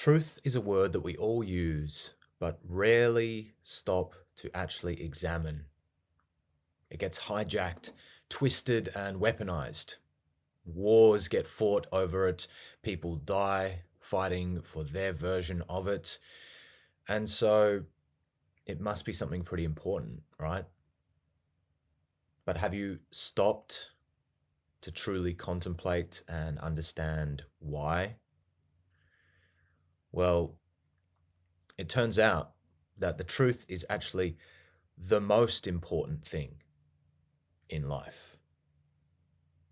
Truth is a word that we all use, but rarely stop to actually examine. It gets hijacked, twisted, and weaponized. Wars get fought over it, people die fighting for their version of it. And so it must be something pretty important, right? But have you stopped to truly contemplate and understand why? Well, it turns out that the truth is actually the most important thing in life.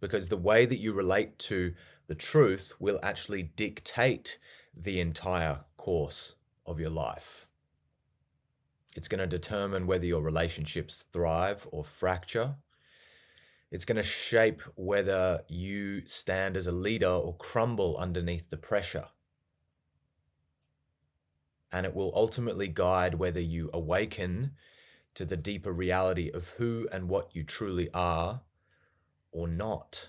Because the way that you relate to the truth will actually dictate the entire course of your life. It's going to determine whether your relationships thrive or fracture. It's going to shape whether you stand as a leader or crumble underneath the pressure. And it will ultimately guide whether you awaken to the deeper reality of who and what you truly are or not.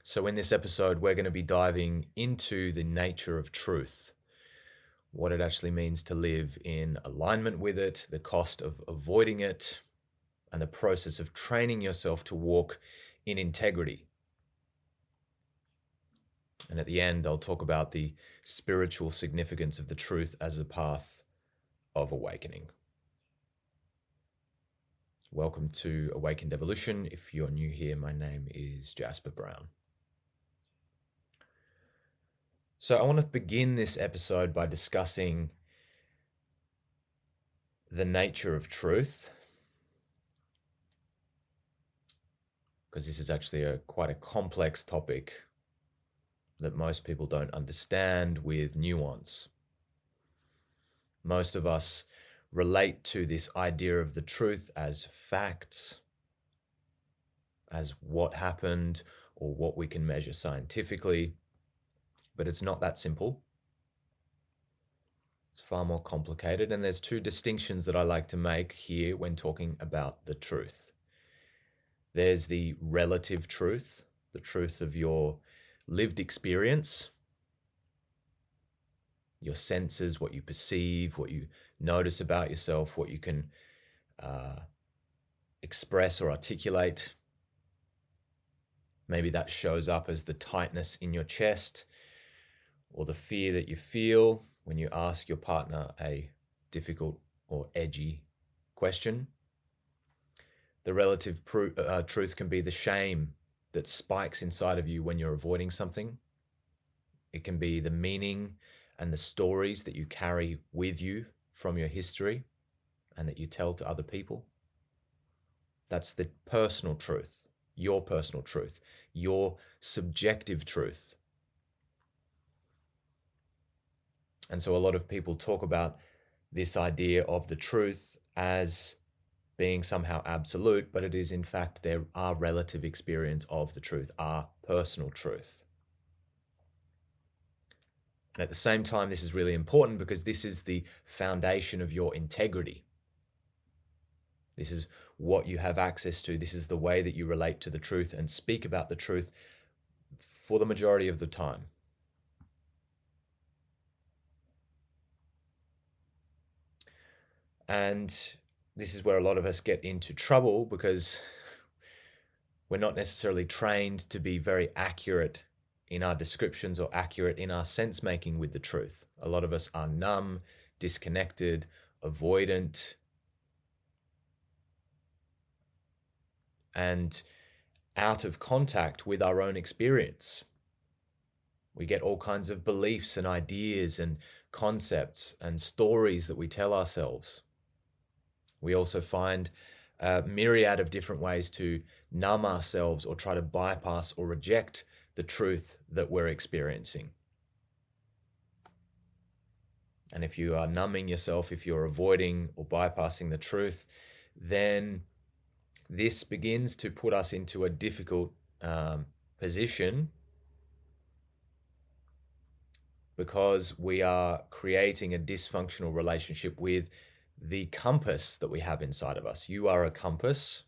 So in this episode, we're going to be diving into the nature of truth, what it actually means to live in alignment with it, the cost of avoiding it, and the process of training yourself to walk in integrity. And at the end, I'll talk about the spiritual significance of the truth as a path of awakening. Welcome to Awakened Evolution. If you're new here, my name is Jasper Brown. So I want to begin this episode by discussing the nature of truth, because this is actually quite a complex topic that most people don't understand with nuance. Most of us relate to this idea of the truth as facts, as what happened or what we can measure scientifically, but it's not that simple. It's far more complicated, and there's two distinctions that I like to make here when talking about the truth. There's the relative truth, the truth of your lived experience, your senses, what you perceive, what you notice about yourself, what you can express or articulate. Maybe that shows up as the tightness in your chest or the fear that you feel when you ask your partner a difficult or edgy question. The relative truth can be the shame that spikes inside of you when you're avoiding something. It can be the meaning and the stories that you carry with you from your history and that you tell to other people. That's the personal truth, your subjective truth. And so a lot of people talk about this idea of the truth as being somehow absolute, but it is in fact our relative experience of the truth, our personal truth. And at the same time, this is really important because this is the foundation of your integrity. This is what you have access to. This is the way that you relate to the truth and speak about the truth for the majority of the time. And this is where a lot of us get into trouble because we're not necessarily trained to be very accurate in our descriptions or accurate in our sense making with the truth. A lot of us are numb, disconnected, avoidant, and out of contact with our own experience. We get all kinds of beliefs and ideas and concepts and stories that we tell ourselves. We also find a myriad of different ways to numb ourselves or try to bypass or reject the truth that we're experiencing. And if you are numbing yourself, if you're avoiding or bypassing the truth, then this begins to put us into a difficult position because we are creating a dysfunctional relationship with the compass that we have inside of us. You are a compass.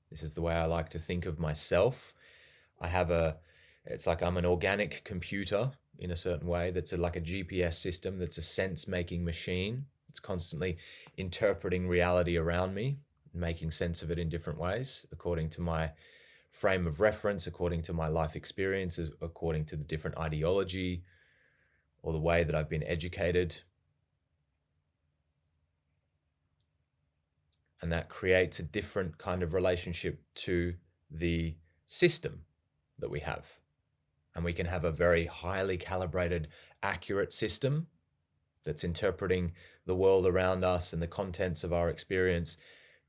This is the way I like to think of myself. It's like I'm an organic computer in a certain way, that's like a GPS system, that's a sense-making machine. It's constantly interpreting reality around me, making sense of it in different ways, according to my frame of reference, according to my life experiences, according to the different ideology or the way that I've been educated. And that creates a different kind of relationship to the system that we have. And we can have a very highly calibrated, accurate system that's interpreting the world around us and the contents of our experience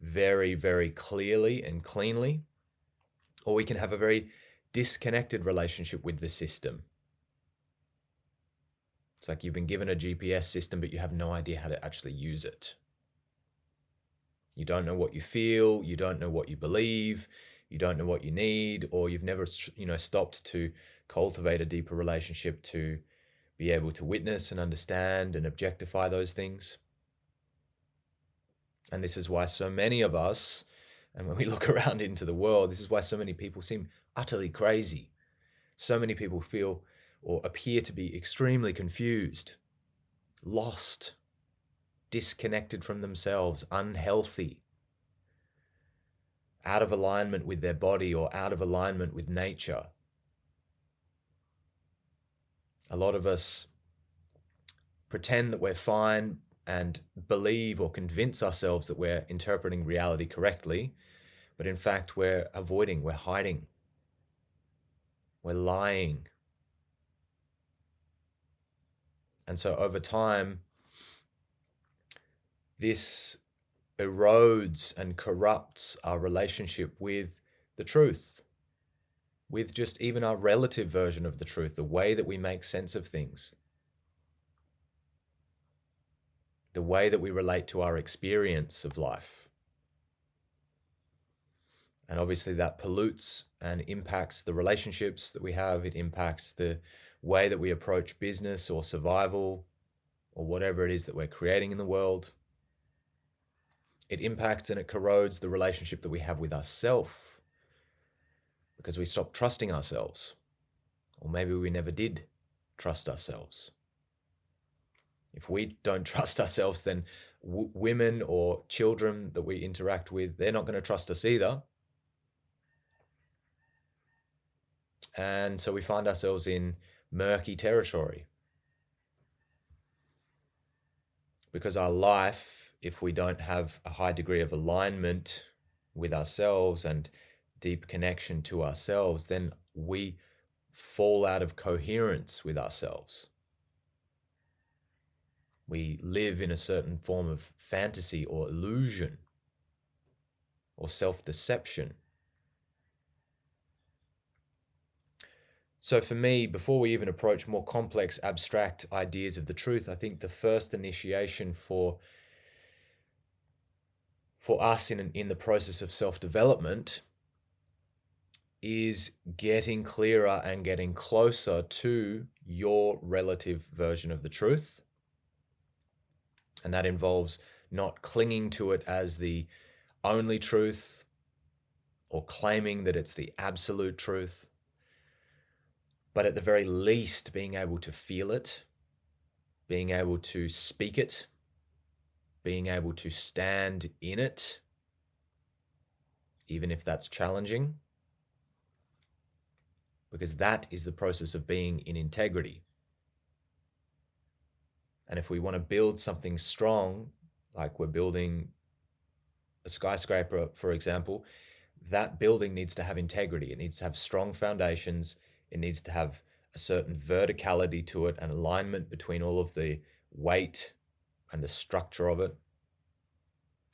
very, very clearly and cleanly. Or we can have a very disconnected relationship with the system. It's like you've been given a GPS system, but you have no idea how to actually use it. You don't know what you feel, you don't know what you believe, you don't know what you need, or you've never, stopped to cultivate a deeper relationship to be able to witness and understand and objectify those things. And this is why so many of us, and when we look around into the world, this is why so many people seem utterly crazy. So many people feel or appear to be extremely confused, lost, disconnected from themselves, unhealthy, out of alignment with their body or out of alignment with nature. A lot of us pretend that we're fine and believe or convince ourselves that we're interpreting reality correctly, but in fact we're avoiding, we're hiding, we're lying. And so over time, this erodes and corrupts our relationship with the truth, with just even our relative version of the truth, the way that we make sense of things, the way that we relate to our experience of life. And obviously that pollutes and impacts the relationships that we have. It impacts the way that we approach business or survival or whatever it is that we're creating in the world. It impacts and it corrodes the relationship that we have with ourselves, because we stop trusting ourselves, or maybe we never did trust ourselves. If we don't trust ourselves, then women or children that we interact with, they're not going to trust us either. And so we find ourselves in murky territory, because our life, if we don't have a high degree of alignment with ourselves and deep connection to ourselves, then we fall out of coherence with ourselves. We live in a certain form of fantasy or illusion or self-deception. So for me, before we even approach more complex, abstract ideas of the truth, I think the first initiation for us in the process of self-development is getting clearer and getting closer to your relative version of the truth. And that involves not clinging to it as the only truth or claiming that it's the absolute truth, but at the very least being able to feel it, being able to speak it, being able to stand in it, even if that's challenging, because that is the process of being in integrity. And if we want to build something strong, like we're building a skyscraper, for example, that building needs to have integrity. It needs to have strong foundations. It needs to have a certain verticality to it, and alignment between all of the weight and the structure of it,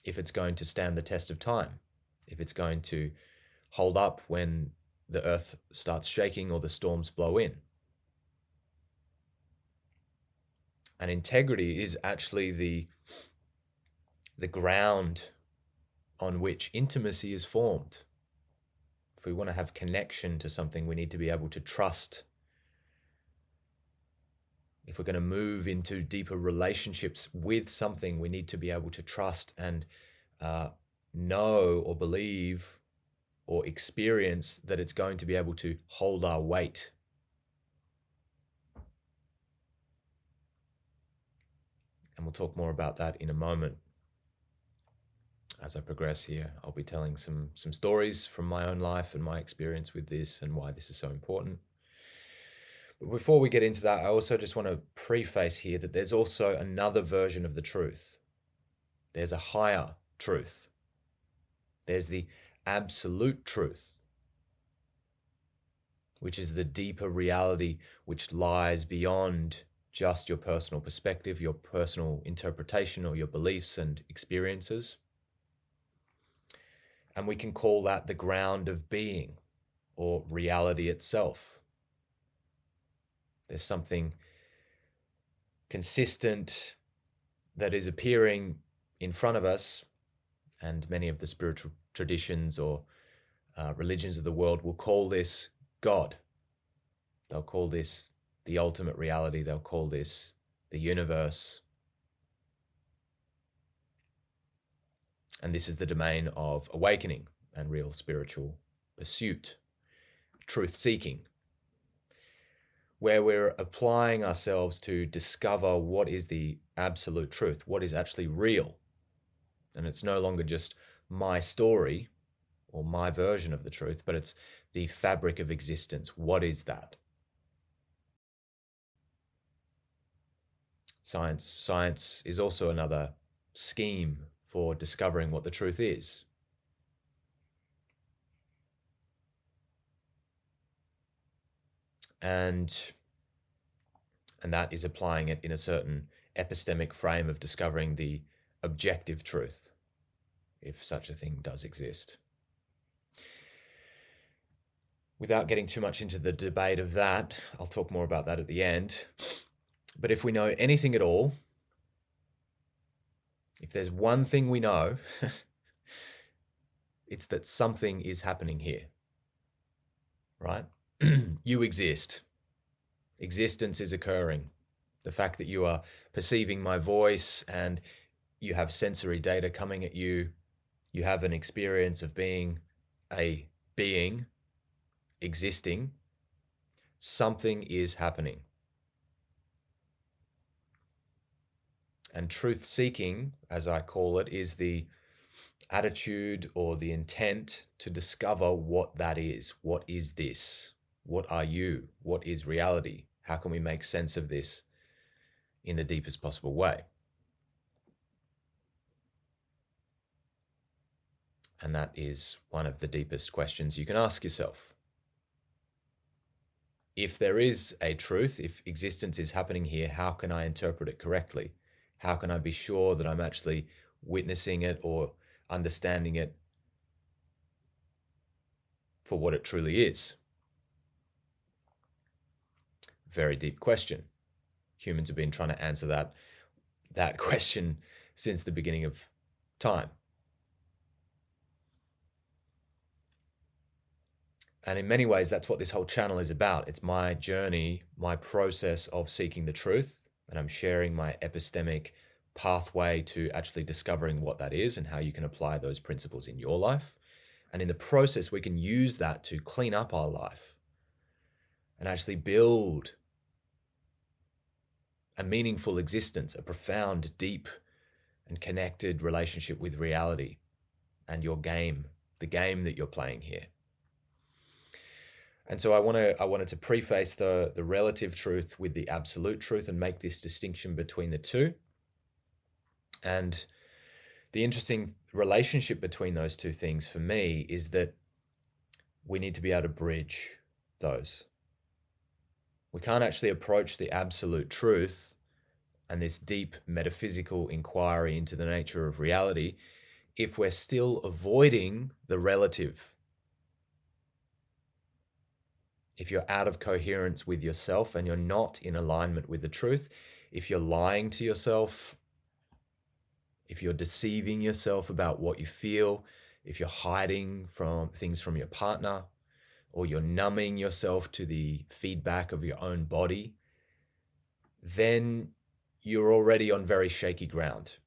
if it's going to stand the test of time, if it's going to hold up when the earth starts shaking or the storms blow in. And integrity is actually the ground on which intimacy is formed. If we want to have connection to something, we need to be able to trust. If we're going to move into deeper relationships with something, we need to be able to trust and know or believe or experience that it's going to be able to hold our weight. And we'll talk more about that in a moment. As I progress here, I'll be telling some stories from my own life and my experience with this and why this is so important. But before we get into that, I also just want to preface here that there's also another version of the truth. There's a higher truth. There's the absolute truth, which is the deeper reality which lies beyond just your personal perspective, your personal interpretation, or your beliefs and experiences. And we can call that the ground of being, or reality itself. There's something consistent that is appearing in front of us, and many of the spiritual traditions or religions of the world will call this God. They'll call this the ultimate reality. They'll call this the universe. And this is the domain of awakening and real spiritual pursuit, truth-seeking, where we're applying ourselves to discover what is the absolute truth, what is actually real. And it's no longer just my story or my version of the truth, but it's the fabric of existence. What is that? Science is also another scheme for discovering what the truth is. And that is applying it in a certain epistemic frame of discovering the objective truth, if such a thing does exist. Without getting too much into the debate of that, I'll talk more about that at the end. But if we know anything at all, if there's one thing we know, it's that something is happening here, right? You exist. Existence is occurring. The fact that you are perceiving my voice and you have sensory data coming at you, you have an experience of being a being, existing, something is happening. And truth-seeking, as I call it, is the attitude or the intent to discover what that is. What is this? What are you? What is reality? How can we make sense of this in the deepest possible way? And that is one of the deepest questions you can ask yourself. If there is a truth, if existence is happening here, how can I interpret it correctly? How can I be sure that I'm actually witnessing it or understanding it for what it truly is? Very deep question. Humans have been trying to answer that question since the beginning of time. And in many ways, that's what this whole channel is about. It's my journey, my process of seeking the truth. And I'm sharing my epistemic pathway to actually discovering what that is and how you can apply those principles in your life. And in the process, we can use that to clean up our life and actually build a meaningful existence, a profound, deep, and connected relationship with reality and your game, the game that you're playing here. And so I wanted to preface the relative truth with the absolute truth and make this distinction between the two. And the interesting relationship between those two things for me is that we need to be able to bridge those. We can't actually approach the absolute truth and this deep metaphysical inquiry into the nature of reality if we're still avoiding the relative. If you're out of coherence with yourself and you're not in alignment with the truth, if you're lying to yourself, if you're deceiving yourself about what you feel, if you're hiding from things from your partner, or you're numbing yourself to the feedback of your own body, then you're already on very shaky ground.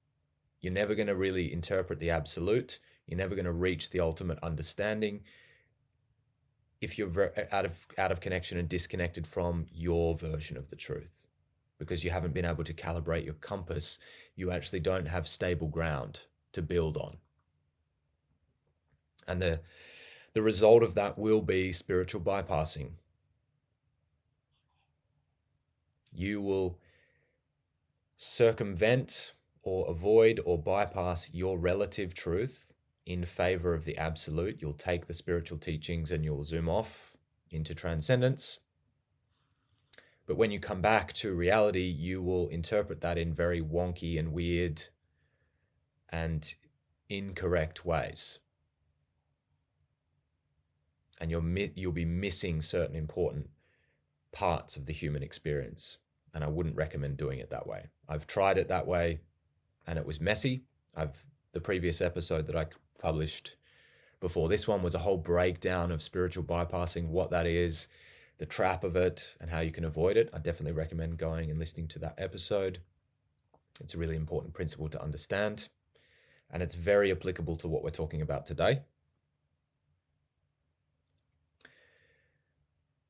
You're never going to really interpret the absolute. You're never going to reach the ultimate understanding if you're out of connection and disconnected from your version of the truth. because you haven't been able to calibrate your compass. You actually don't have stable ground to build on. And the result of that will be spiritual bypassing. You will circumvent or avoid or bypass your relative truth in favor of the absolute. You'll take the spiritual teachings and you'll zoom off into transcendence. But when you come back to reality, you will interpret that in very wonky and weird and incorrect ways. And you'll be missing certain important parts of the human experience. And I wouldn't recommend doing it that way. I've tried it that way and it was messy. The previous episode that I published before this one was a whole breakdown of spiritual bypassing, what that is, the trap of it, and how you can avoid it. I definitely recommend going and listening to that episode. It's a really important principle to understand, and it's very applicable to what we're talking about today.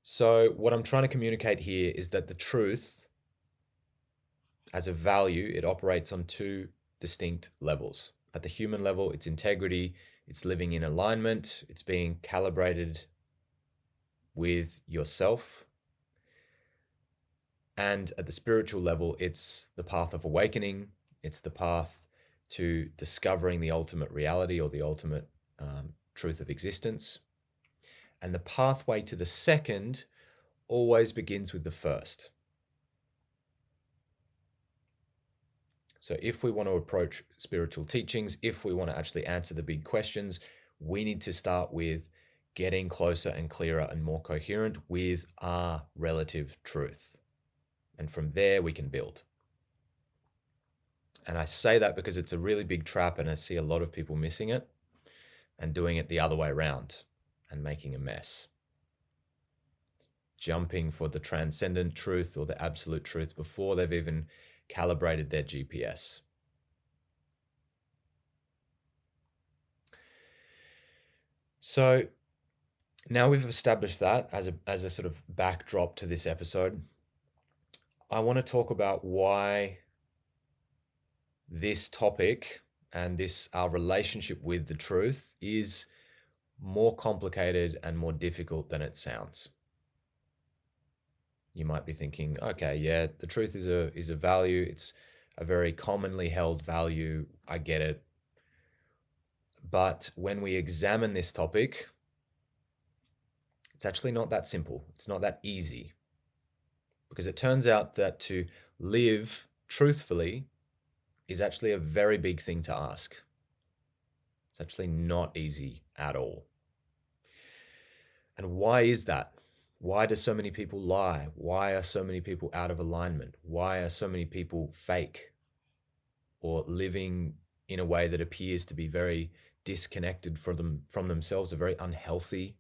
So what I'm trying to communicate here is that the truth, as a value, it operates on two distinct levels. At the human level, it's integrity, it's living in alignment, it's being calibrated with yourself. And at the spiritual level, it's the path of awakening, it's the path to discovering the ultimate reality or the ultimate truth of existence. And the pathway to the second always begins with the first. So if we want to approach spiritual teachings, if we want to actually answer the big questions, we need to start with getting closer and clearer and more coherent with our relative truth. And from there, we can build. And I say that because it's a really big trap and I see a lot of people missing it and doing it the other way around and making a mess. Jumping for the transcendent truth or the absolute truth before they've even calibrated their GPS. So now we've established that as a sort of backdrop to this episode, I want to talk about why this topic and our relationship with the truth is more complicated and more difficult than it sounds. You might be thinking, okay, yeah, the truth is a value. It's a very commonly held value. I get it. But when we examine this topic, it's actually not that simple. It's not that easy. Because it turns out that to live truthfully is actually a very big thing to ask. It's actually not easy at all. And why is that? Why do so many people lie? Why are so many people out of alignment? Why are so many people fake or living in a way that appears to be very disconnected from themselves, are very unhealthy,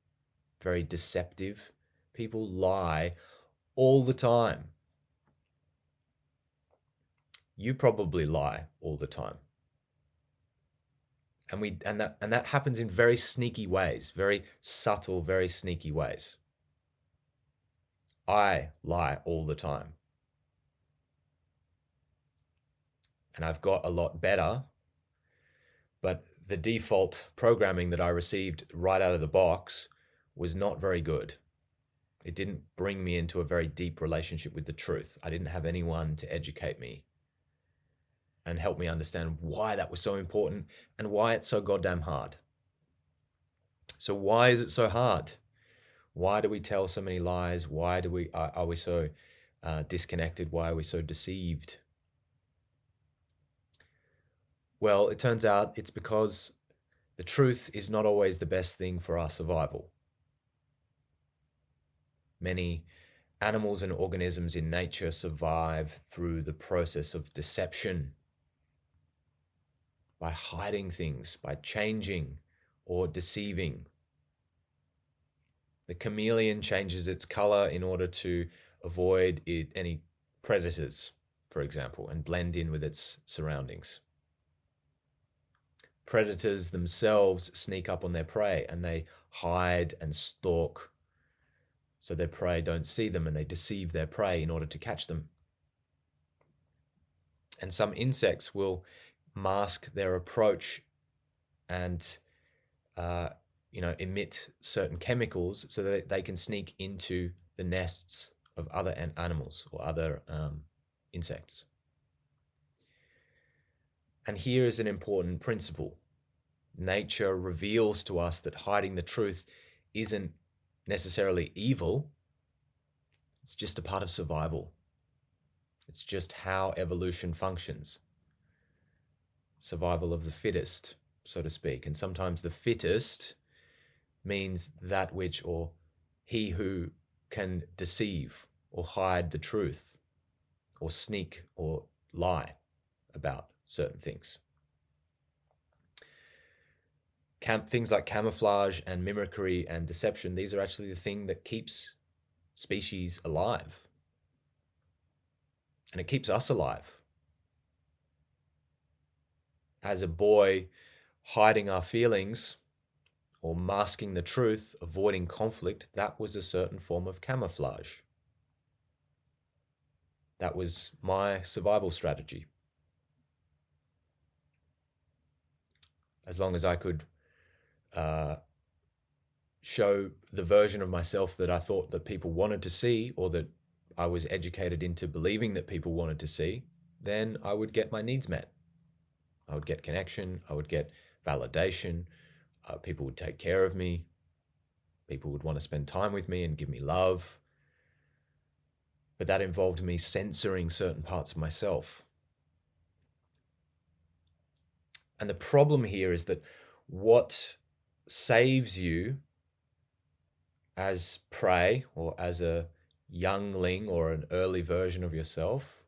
very deceptive? People lie all the time. You probably lie all the time. And that happens in very sneaky ways, very subtle, very sneaky ways. I lie all the time. And I've got a lot better, but the default programming that I received right out of the box was not very good. It didn't bring me into a very deep relationship with the truth. I didn't have anyone to educate me and help me understand why that was so important and why it's so goddamn hard. So why is it so hard? Why do we tell so many lies? Why are we so disconnected? Why are we so deceived? Well, it turns out it's because the truth is not always the best thing for our survival. Many animals and organisms in nature survive through the process of deception, by hiding things, by changing or deceiving. The chameleon changes its color in order to avoid any predators, for example, and blend in with its surroundings. Predators themselves sneak up on their prey and they hide and stalk so their prey don't see them, and they deceive their prey in order to catch them. And some insects will mask their approach and emit certain chemicals so that they can sneak into the nests of other animals or other insects. And here is an important principle. Nature reveals to us that hiding the truth isn't necessarily evil. It's just a part of survival. It's just how evolution functions. Survival of the fittest, so to speak. And sometimes the fittest means that which, or he who can deceive or hide the truth or sneak or lie about certain things. Things like camouflage and mimicry and deception, these are actually the thing that keeps species alive. And it keeps us alive. As a boy, hiding our feelings or masking the truth, avoiding conflict, that was a certain form of camouflage. That was my survival strategy. As long as I could show the version of myself that I thought that people wanted to see, or that I was educated into believing that people wanted to see, then I would get my needs met. I would get connection, I would get validation, people would take care of me, people would want to spend time with me and give me love. But that involved me censoring certain parts of myself. And the problem here is that what saves you as prey or as a youngling or an early version of yourself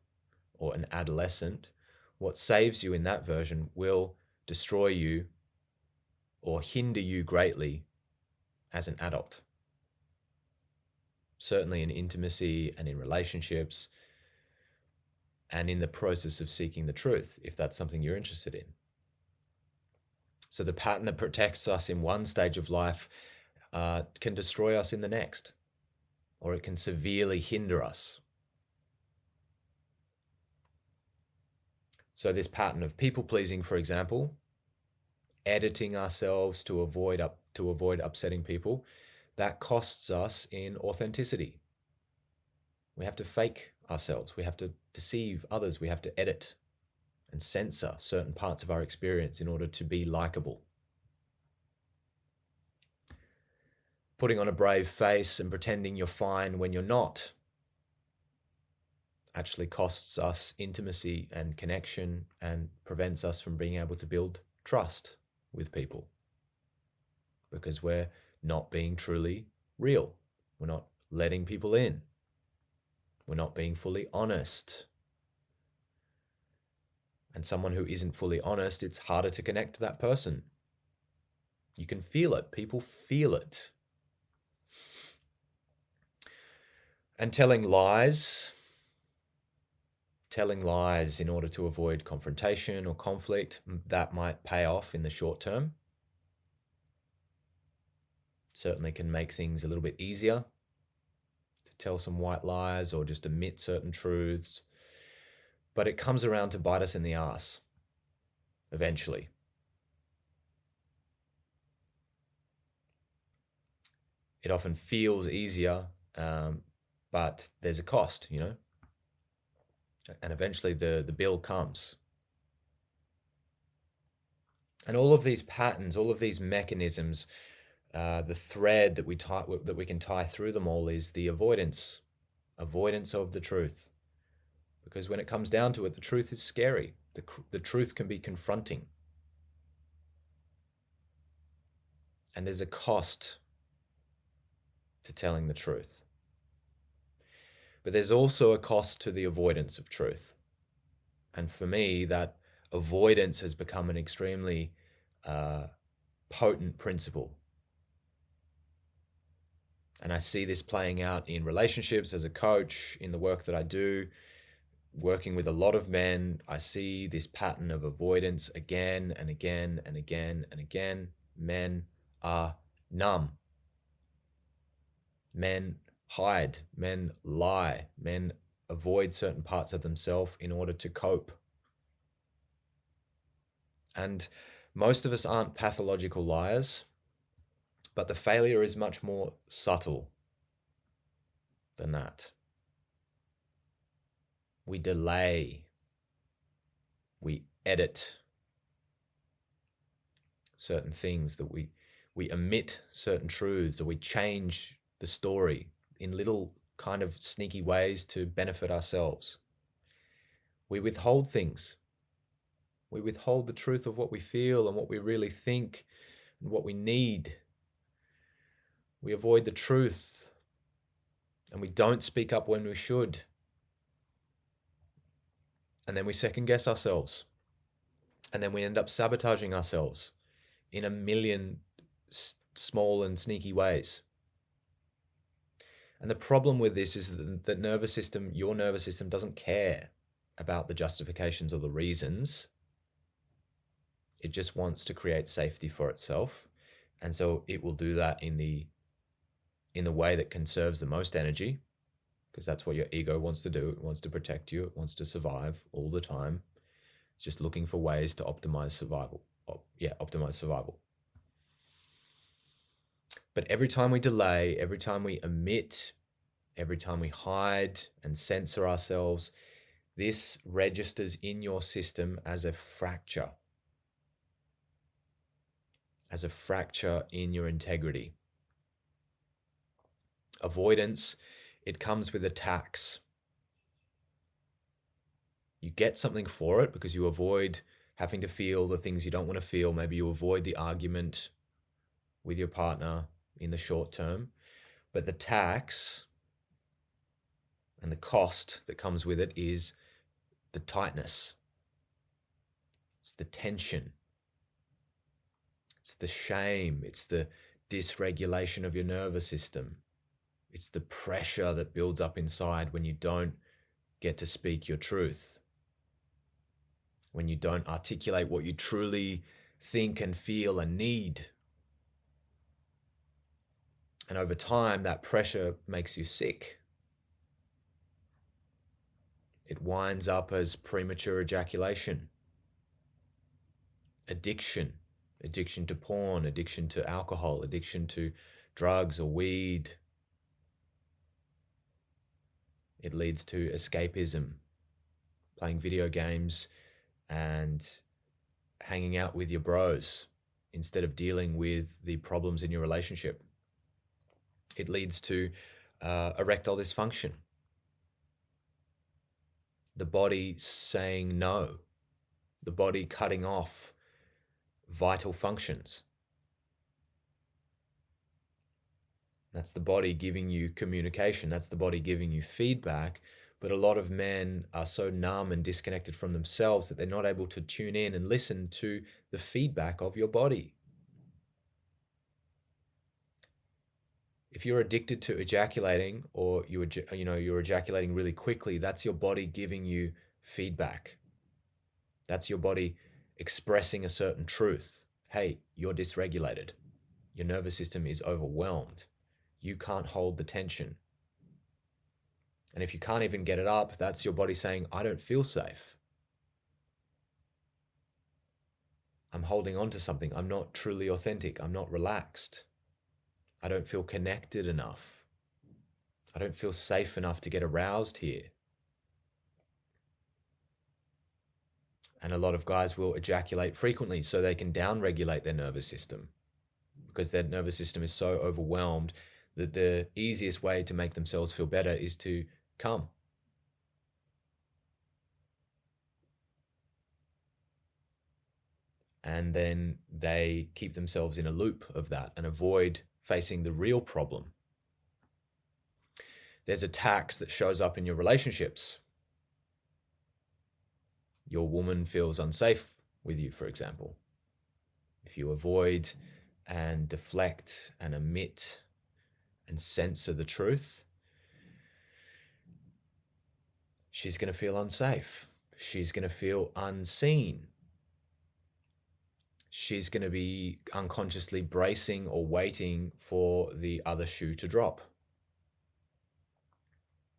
or an adolescent, what saves you in that version will destroy you or hinder you greatly as an adult. Certainly in intimacy and in relationships and in the process of seeking the truth, if that's something you're interested in. So the pattern that protects us in one stage of life can destroy us in the next, or it can severely hinder us. So this pattern of people-pleasing, for example, editing ourselves to avoid upsetting people, that costs us in authenticity. We have to fake ourselves. We have to deceive others. We have to edit and censor certain parts of our experience in order to be likable. Putting on a brave face and pretending you're fine when you're not actually costs us intimacy and connection and prevents us from being able to build trust with people, because we're not being truly real. We're not letting people in. We're not being fully honest. And someone who isn't fully honest, it's harder to connect to that person. You can feel it. People feel it. And telling lies in order to avoid confrontation or conflict, that might pay off in the short term. Certainly can make things a little bit easier to tell some white lies or just omit certain truths. But it comes around to bite us in the ass eventually. It often feels easier, but there's a cost, and eventually the bill comes. And all of these patterns, all of these mechanisms, the thread that we can tie through them all is the avoidance of the truth. Because when it comes down to it, the truth is scary. The truth can be confronting. And there's a cost to telling the truth. But there's also a cost to the avoidance of truth. And for me, that avoidance has become an extremely potent principle. And I see this playing out in relationships as a coach, in the work that I do, working with a lot of men. I see this pattern of avoidance again and again and again and again. Men are numb. Men hide. Men lie. Men avoid certain parts of themselves in order to cope And most of us aren't pathological liars, but the failure is much more subtle than that. We delay, we edit certain things, that we omit certain truths, or we change the story in little kind of sneaky ways to benefit ourselves. We withhold things. We withhold the truth of what we feel and what we really think and what we need. We avoid the truth, and we don't speak up when we should. And then we second guess ourselves. And then we end up sabotaging ourselves in a million small and sneaky ways. And the problem with this is that the nervous system, your nervous system, doesn't care about the justifications or the reasons. It just wants to create safety for itself. And so it will do that in the way that conserves the most energy, because that's what your ego wants to do. It wants to protect you. It wants to survive all the time. It's just looking for ways to optimize survival. Optimize survival. But every time we delay, every time we omit, every time we hide and censor ourselves, this registers in your system as a fracture in your integrity. Avoidance, it comes with a tax. You get something for it because you avoid having to feel the things you don't want to feel. Maybe you avoid the argument with your partner in the short term. But the tax and the cost that comes with it is the tightness. It's the tension. It's the shame. It's the dysregulation of your nervous system. It's the pressure that builds up inside when you don't get to speak your truth, when you don't articulate what you truly think and feel and need. And over time, that pressure makes you sick. It winds up as premature ejaculation, addiction to porn, addiction to alcohol, addiction to drugs or weed. It leads to escapism, playing video games and hanging out with your bros instead of dealing with the problems in your relationship. It leads to erectile dysfunction, the body saying no, the body cutting off vital functions. That's the body giving you communication. That's the body giving you feedback. But a lot of men are so numb and disconnected from themselves that they're not able to tune in and listen to the feedback of your body. If you're addicted to ejaculating, or you're ejaculating really quickly, that's your body giving you feedback. That's your body expressing a certain truth. Hey, you're dysregulated. Your nervous system is overwhelmed. You can't hold the tension. And if you can't even get it up, that's your body saying, I don't feel safe. I'm holding on to something. I'm not truly authentic. I'm not relaxed. I don't feel connected enough. I don't feel safe enough to get aroused here. And a lot of guys will ejaculate frequently so they can downregulate their nervous system, because their nervous system is so overwhelmed that the easiest way to make themselves feel better is to come. And then they keep themselves in a loop of that and avoid facing the real problem. There's a tax that shows up in your relationships. Your woman feels unsafe with you, for example. If you avoid and deflect and omit and censor the truth, she's going to feel unsafe. She's going to feel unseen. She's going to be unconsciously bracing or waiting for the other shoe to drop,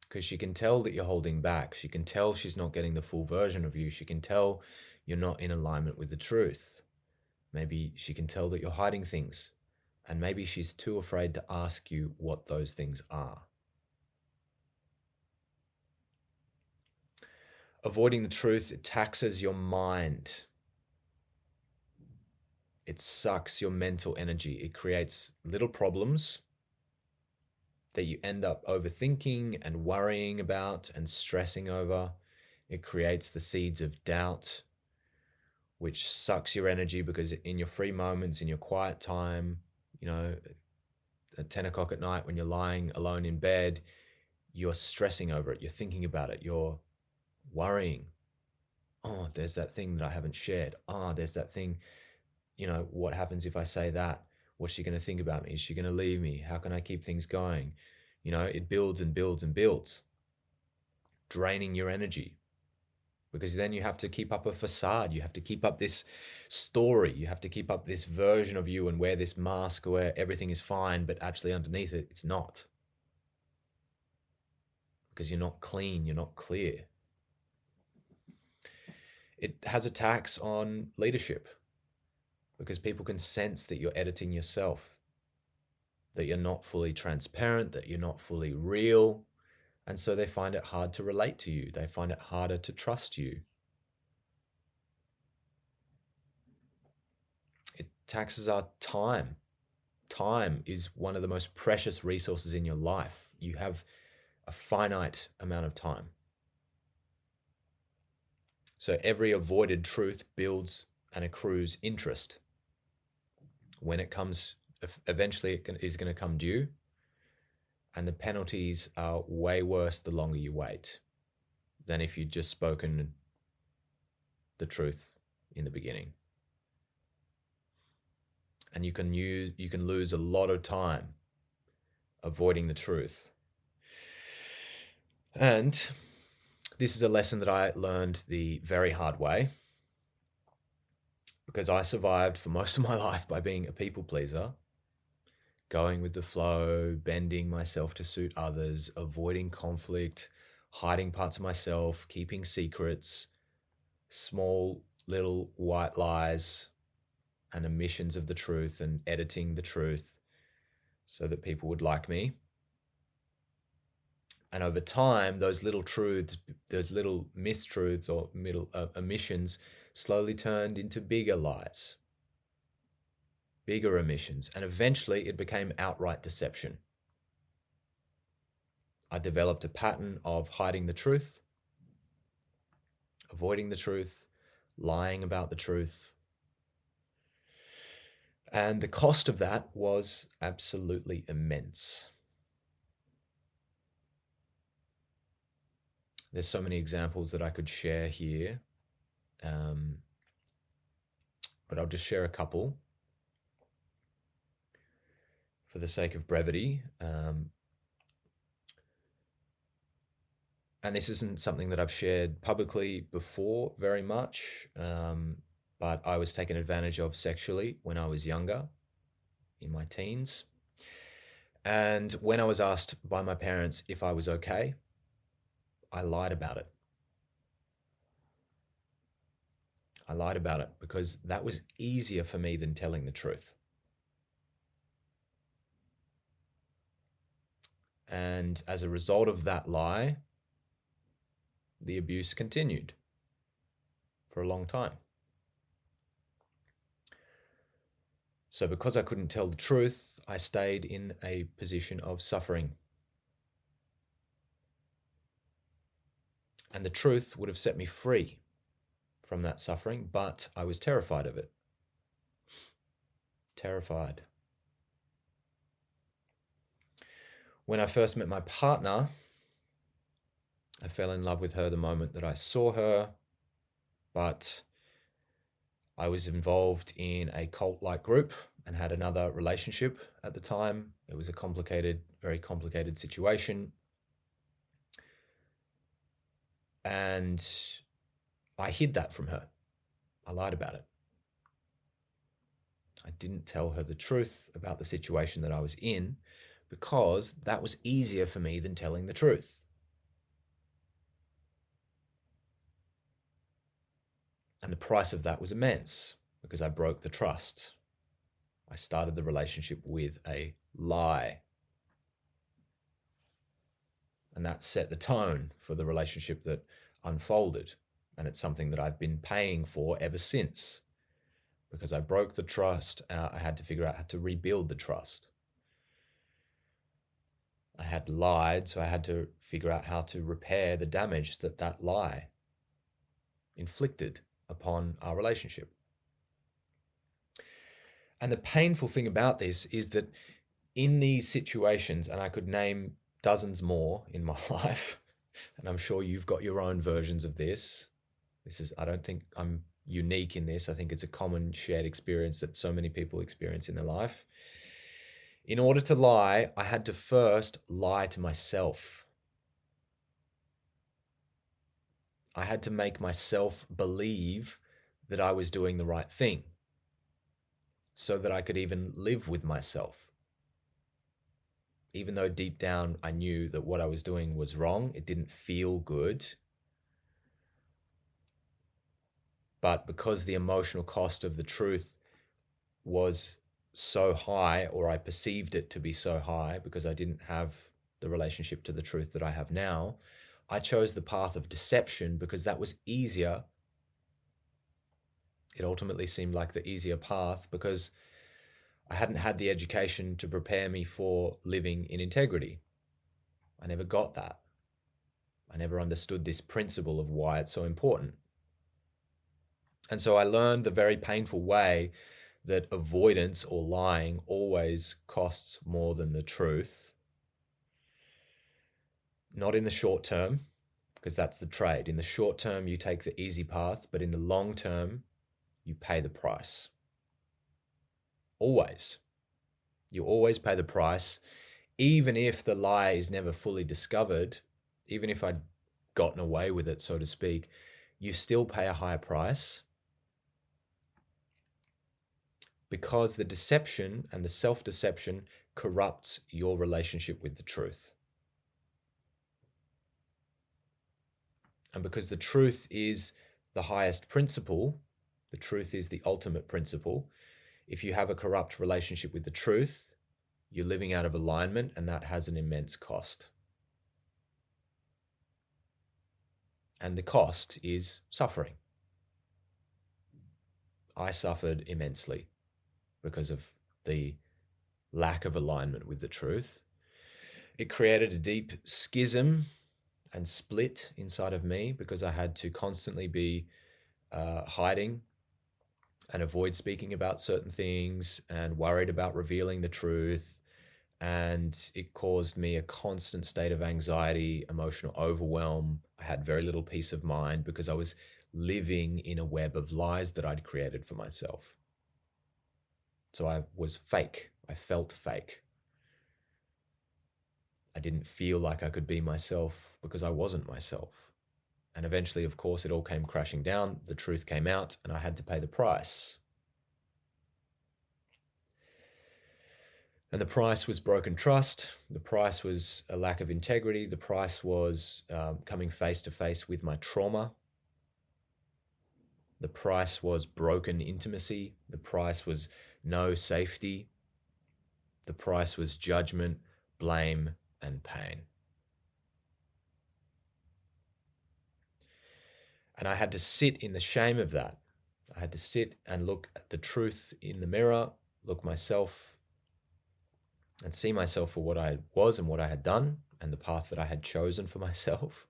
because she can tell that you're holding back. She can tell she's not getting the full version of you. She can tell you're not in alignment with the truth. Maybe she can tell that you're hiding things, and maybe she's too afraid to ask you what those things are. Avoiding the truth, it taxes your mind. It sucks your mental energy. It creates little problems that you end up overthinking and worrying about and stressing over. It creates the seeds of doubt, which sucks your energy, because in your free moments, in your quiet time, at 10 o'clock at night when you're lying alone in bed, you're stressing over it. You're thinking about it. You're worrying. Oh, there's that thing that I haven't shared. There's that thing. What happens if I say that? What's she going to think about me? Is she going to leave me? How can I keep things going? It builds and builds and builds, draining your energy, because then you have to keep up a facade. You have to keep up this story. You have to keep up this version of you and wear this mask where everything is fine, but actually underneath it, it's not. Because you're not clean, you're not clear. It has a tax on leadership, because people can sense that you're editing yourself, that you're not fully transparent, that you're not fully real. And so they find it hard to relate to you. They find it harder to trust you. It taxes our time. Time is one of the most precious resources in your life. You have a finite amount of time. So every avoided truth builds and accrues interest. When it comes, eventually it is going to come due, and the penalties are way worse the longer you wait than if you'd just spoken the truth in the beginning. And you can lose a lot of time avoiding the truth. And this is a lesson that I learned the very hard way, because I survived for most of my life by being a people pleaser, going with the flow, bending myself to suit others, avoiding conflict, hiding parts of myself, keeping secrets, small little white lies and omissions of the truth, and editing the truth so that people would like me. And over time, those little truths, those little mistruths or omissions slowly turned into bigger lies, bigger omissions, and eventually it became outright deception. I developed a pattern of hiding the truth, avoiding the truth, lying about the truth. And the cost of that was absolutely immense. There's so many examples that I could share here, but I'll just share a couple for the sake of brevity. And this isn't something that I've shared publicly before very much, but I was taken advantage of sexually when I was younger, in my teens. And when I was asked by my parents if I was okay, I lied about it. I lied about it because that was easier for me than telling the truth. And as a result of that lie, the abuse continued for a long time. So because I couldn't tell the truth, I stayed in a position of suffering. And the truth would have set me free from that suffering, but I was terrified of it. Terrified. When I first met my partner, I fell in love with her the moment that I saw her, but I was involved in a cult-like group and had another relationship at the time. It was a complicated, very complicated situation. And I hid that from her. I lied about it. I didn't tell her the truth about the situation that I was in because that was easier for me than telling the truth. And the price of that was immense because I broke the trust. I started the relationship with a lie. And that set the tone for the relationship that unfolded. And it's something that I've been paying for ever since. Because I broke the trust, I had to figure out how to rebuild the trust. I had lied, so I had to figure out how to repair the damage that that lie inflicted upon our relationship. And the painful thing about this is that in these situations, and I could name dozens more in my life, and I'm sure you've got your own versions of this. I don't think I'm unique in this. I think it's a common shared experience that so many people experience in their life. In order to lie, I had to first lie to myself. I had to make myself believe that I was doing the right thing so that I could even live with myself. Even though deep down I knew that what I was doing was wrong, it didn't feel good. But because the emotional cost of the truth was so high, or I perceived it to be so high because I didn't have the relationship to the truth that I have now, I chose the path of deception because that was easier. It ultimately seemed like the easier path because I hadn't had the education to prepare me for living in integrity. I never got that. I never understood this principle of why it's so important. And so I learned the very painful way that avoidance or lying always costs more than the truth. Not in the short term, because that's the trade. In the short term, you take the easy path, but in the long term, you pay the price. Always. You always pay the price, even if the lie is never fully discovered, even if I'd gotten away with it, so to speak, you still pay a higher price because the deception and the self-deception corrupts your relationship with the truth. And because the truth is the highest principle, the truth is the ultimate principle, if you have a corrupt relationship with the truth, you're living out of alignment, and that has an immense cost. And the cost is suffering. I suffered immensely because of the lack of alignment with the truth. It created a deep schism and split inside of me because I had to constantly be hiding and avoid speaking about certain things and worried about revealing the truth. And it caused me a constant state of anxiety, emotional overwhelm. I had very little peace of mind because I was living in a web of lies that I'd created for myself. So I was fake. I felt fake. I didn't feel like I could be myself because I wasn't myself. And eventually, of course, it all came crashing down. The truth came out and I had to pay the price. And the price was broken trust. The price was a lack of integrity. The price was coming face to face with my trauma. The price was broken intimacy. The price was no safety. The price was judgment, blame, and pain. And I had to sit in the shame of that. I had to sit and look at the truth in the mirror, look myself and see myself for what I was and what I had done and the path that I had chosen for myself.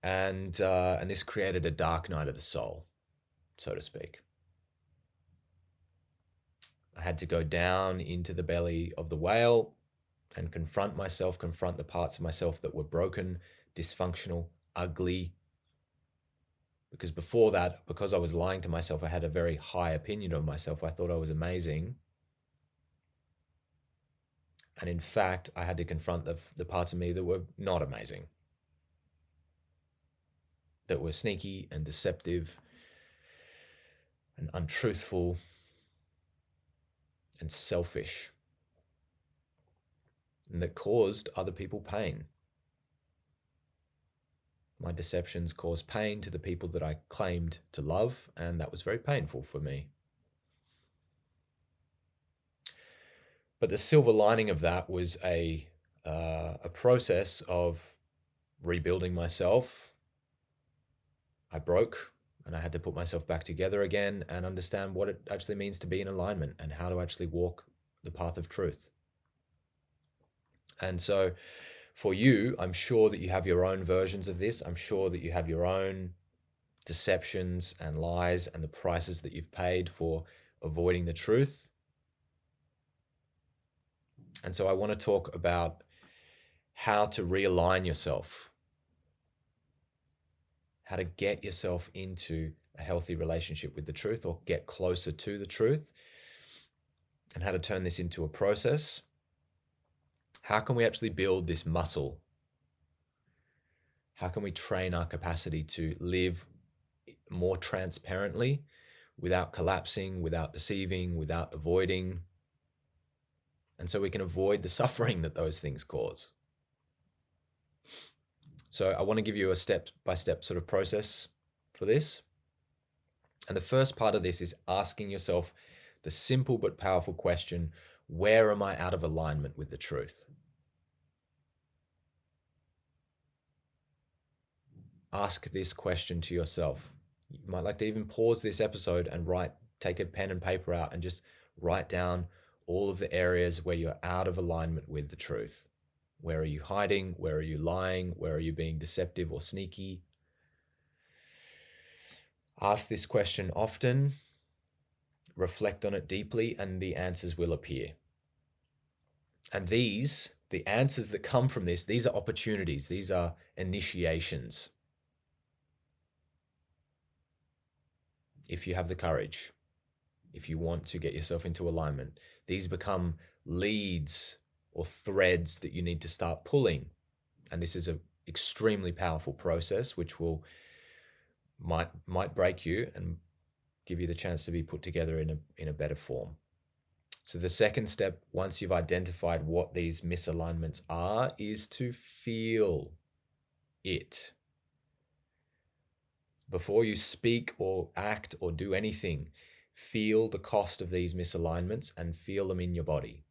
And this created a dark night of the soul, so to speak. I had to go down into the belly of the whale and confront myself, confront the parts of myself that were broken, dysfunctional, ugly. Because before that, because I was lying to myself, I had a very high opinion of myself. I thought I was amazing. And in fact, I had to confront the parts of me that were not amazing, that were sneaky and deceptive and untruthful and selfish, and that caused other people pain. My deceptions caused pain to the people that I claimed to love, and that was very painful for me. But the silver lining of that was a process of rebuilding myself. I broke, and I had to put myself back together again and understand what it actually means to be in alignment and how to actually walk the path of truth. And so for you, I'm sure that you have your own versions of this. I'm sure that you have your own deceptions and lies and the prices that you've paid for avoiding the truth. And so I want to talk about how to realign yourself, how to get yourself into a healthy relationship with the truth or get closer to the truth, and how to turn this into a process. How can we actually build this muscle? How can we train our capacity to live more transparently without collapsing, without deceiving, without avoiding? And so we can avoid the suffering that those things cause. So I want to give you a step-by-step sort of process for this. And the first part of this is asking yourself the simple but powerful question, where am I out of alignment with the truth? Ask this question to yourself. You might like to even pause this episode and take a pen and paper out and just write down all of the areas where you're out of alignment with the truth. Where are you hiding? Where are you lying? Where are you being deceptive or sneaky? Ask this question often, reflect on it deeply, and the answers will appear. And the answers that come from this, these are opportunities, these are initiations. If you have the courage, if you want to get yourself into alignment, these become leads or threads that you need to start pulling. And this is an extremely powerful process, which might break you and give you the chance to be put together in a better form. So the second step, once you've identified what these misalignments are, is to feel it. Before you speak or act or do anything, feel the cost of these misalignments and feel them in your body.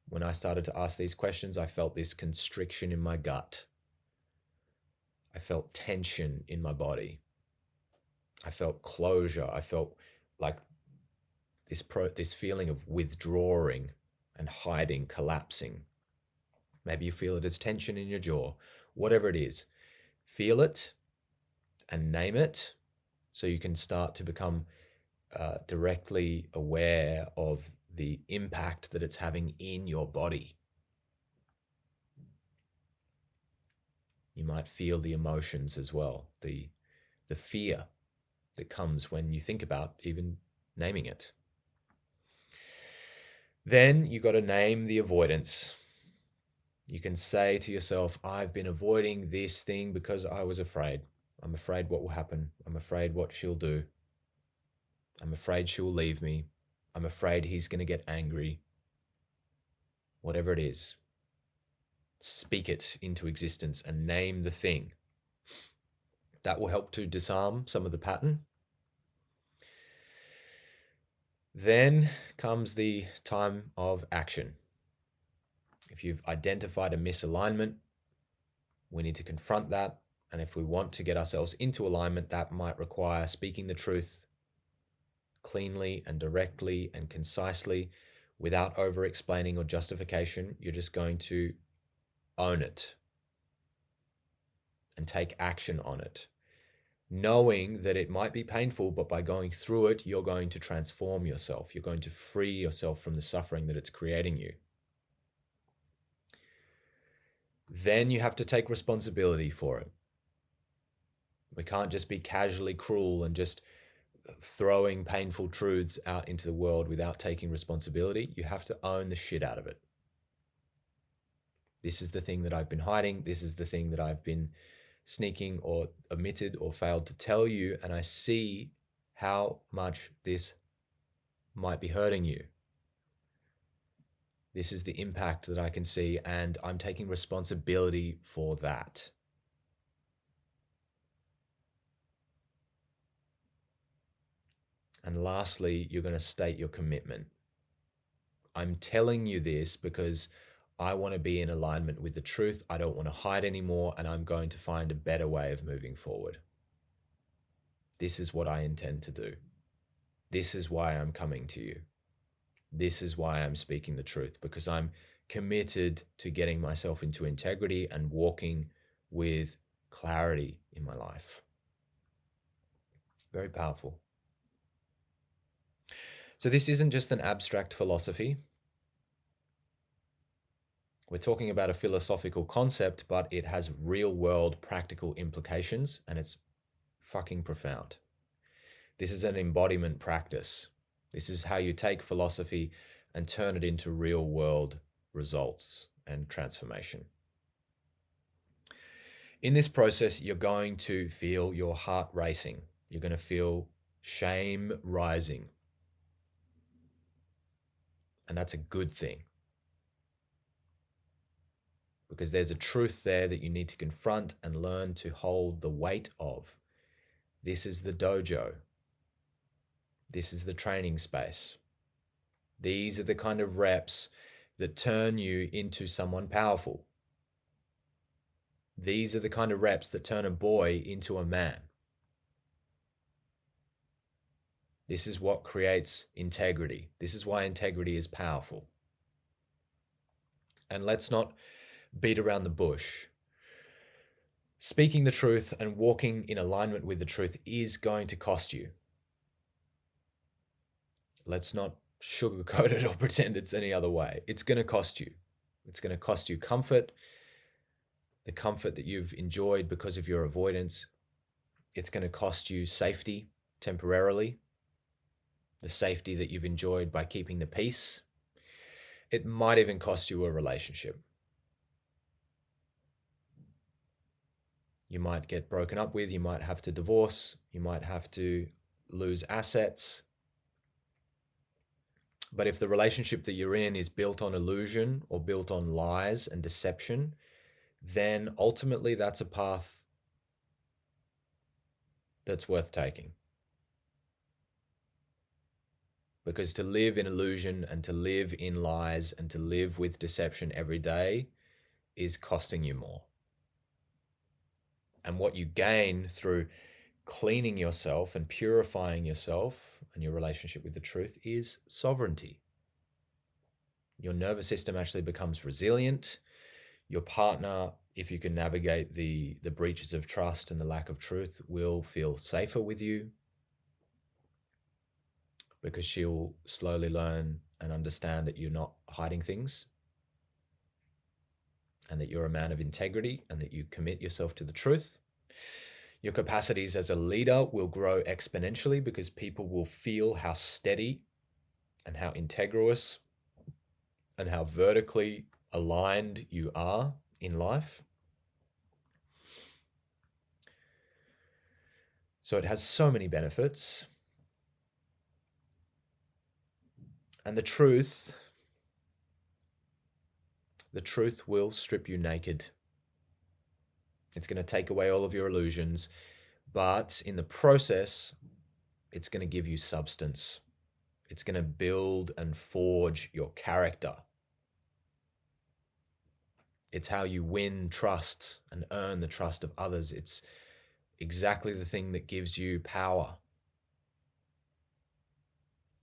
When I started to ask these questions, I felt this constriction in my gut. I felt tension in my body. I felt closure. I felt like this feeling of withdrawing and hiding, collapsing. Maybe you feel it as tension in your jaw. Whatever it is, feel it and name it so you can start to become directly aware of the impact that it's having in your body. You might feel the emotions as well, the fear that comes when you think about even naming it. Then you got to name the avoidance. You can say to yourself, I've been avoiding this thing because I was afraid. I'm afraid what will happen. I'm afraid what she'll do. I'm afraid she'll leave me. I'm afraid he's going to get angry. Whatever it is, speak it into existence and name the thing. That will help to disarm some of the pattern. Then comes the time of action. If you've identified a misalignment, we need to confront that. And if we want to get ourselves into alignment, that might require speaking the truth cleanly and directly and concisely without over-explaining or justification. You're just going to own it and take action on it, knowing that it might be painful, but by going through it, you're going to transform yourself. You're going to free yourself from the suffering that it's creating you. Then you have to take responsibility for it. We can't just be casually cruel and just throwing painful truths out into the world without taking responsibility. You have to own the shit out of it. This is the thing that I've been hiding. This is the thing that I've been sneaking or omitted or failed to tell you, and I see how much this might be hurting you. This is the impact that I can see, and I'm taking responsibility for that. And lastly, you're going to state your commitment. I'm telling you this because I want to be in alignment with the truth. I don't want to hide anymore, and I'm going to find a better way of moving forward. This is what I intend to do. This is why I'm coming to you. This is why I'm speaking the truth, because I'm committed to getting myself into integrity and walking with clarity in my life. Very powerful. So this isn't just an abstract philosophy. We're talking about a philosophical concept, but it has real world practical implications, and it's fucking profound. This is an embodiment practice. This is how you take philosophy and turn it into real world results and transformation. In this process, you're going to feel your heart racing. You're going to feel shame rising. And that's a good thing. Because there's a truth there that you need to confront and learn to hold the weight of. This is the dojo. This is the training space. These are the kind of reps that turn you into someone powerful. These are the kind of reps that turn a boy into a man. This is what creates integrity. This is why integrity is powerful. And let's not beat around the bush. Speaking the truth and walking in alignment with the truth is going to cost you. Let's not sugarcoat it or pretend it's any other way. It's going to cost you. It's going to cost you comfort, the comfort that you've enjoyed because of your avoidance. It's going to cost you safety temporarily, the safety that you've enjoyed by keeping the peace. It might even cost you a relationship. You might get broken up with, you might have to divorce, you might have to lose assets. But if the relationship that you're in is built on illusion or built on lies and deception, then ultimately that's a path that's worth taking. Because to live in illusion and to live in lies and to live with deception every day is costing you more. And what you gain through cleaning yourself and purifying yourself and your relationship with the truth is sovereignty. Your nervous system actually becomes resilient. Your partner, if you can navigate the breaches of trust and the lack of truth, will feel safer with you because she'll slowly learn and understand that you're not hiding things and that you're a man of integrity and that you commit yourself to the truth. Your capacities as a leader will grow exponentially because people will feel how steady and how integrous and how vertically aligned you are in life. So it has so many benefits. And the truth will strip you naked. It's going to take away all of your illusions, but in the process, it's going to give you substance. It's going to build and forge your character. It's how you win trust and earn the trust of others. It's exactly the thing that gives you power.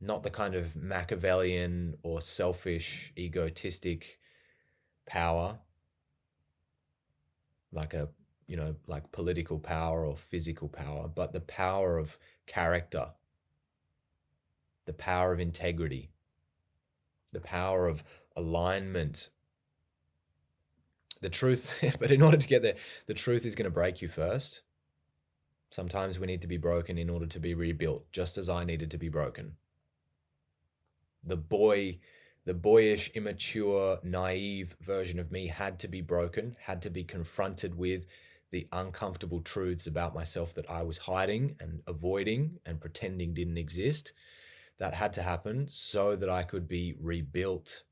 Not the kind of Machiavellian or selfish, egotistic power, like political power or physical power, but the power of character, the power of integrity, the power of alignment. The truth, but in order to get there, the truth is going to break you first. Sometimes we need to be broken in order to be rebuilt, just as I needed to be broken. The boyish, immature, naive version of me had to be broken, had to be confronted with the uncomfortable truths about myself that I was hiding and avoiding and pretending didn't exist. That had to happen so that I could be rebuilt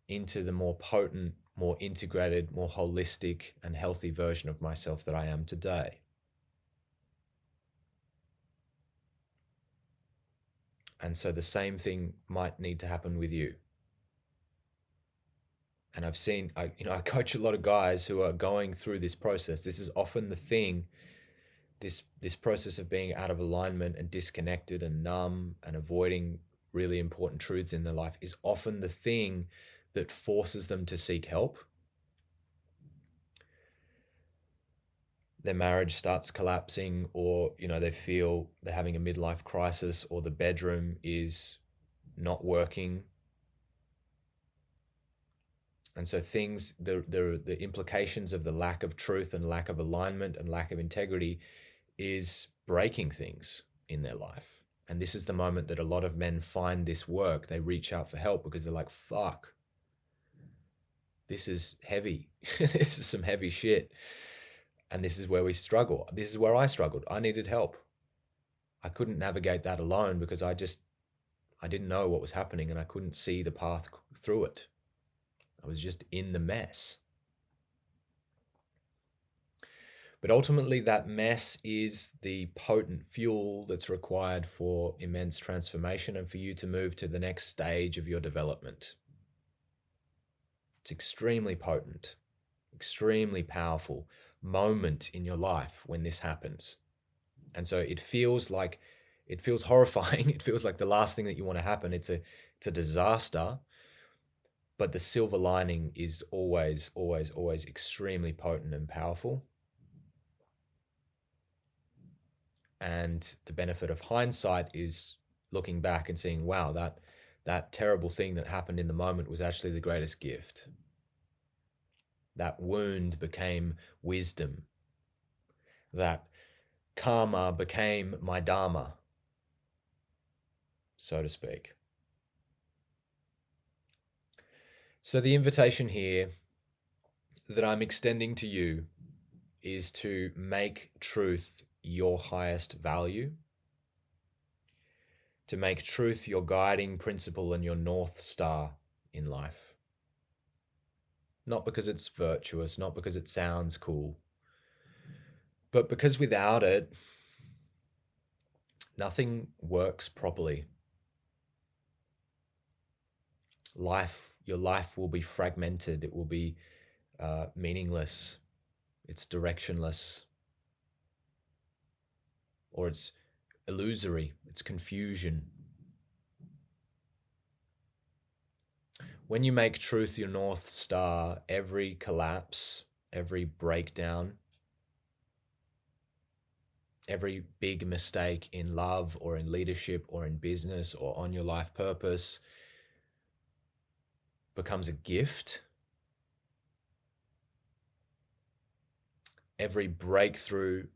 into the more potent, more integrated, more holistic and healthy version of myself that I am today. And so the same thing might need to happen with you. And I've seen, I coach a lot of guys who are going through this process. This is often the thing, this process of being out of alignment and disconnected and numb and avoiding really important truths in their life is often the thing that forces them to seek help. Their marriage starts collapsing, or they feel they're having a midlife crisis, or the bedroom is not working. And so the implications of the lack of truth and lack of alignment and lack of integrity is breaking things in their life. And this is the moment that a lot of men find this work. They reach out for help because they're like, fuck, this is heavy. This is some heavy shit. And this is where we struggle. This is where I struggled. I needed help. I couldn't navigate that alone because I didn't know what was happening and I couldn't see the path through it. I was just in the mess. But ultimately, that mess is the potent fuel that's required for immense transformation and for you to move to the next stage of your development. It's extremely potent, extremely powerful moment in your life when this happens. And so it feels horrifying. It feels like the last thing that you want to happen. It's a disaster. But the silver lining is always, always, always extremely potent and powerful. And the benefit of hindsight is looking back and seeing, wow, that terrible thing that happened in the moment was actually the greatest gift. That wound became wisdom. That karma became my dharma, so to speak. So the invitation here that I'm extending to you is to make truth your highest value, to make truth your guiding principle and your North Star in life. Not because it's virtuous, not because it sounds cool, but because without it, nothing works properly. Your life will be fragmented. It will be meaningless. It's directionless. Or it's illusory. It's confusion. When you make truth your North Star, every collapse, every breakdown, every big mistake in love or in leadership or in business or on your life purpose becomes a gift. Every breakthrough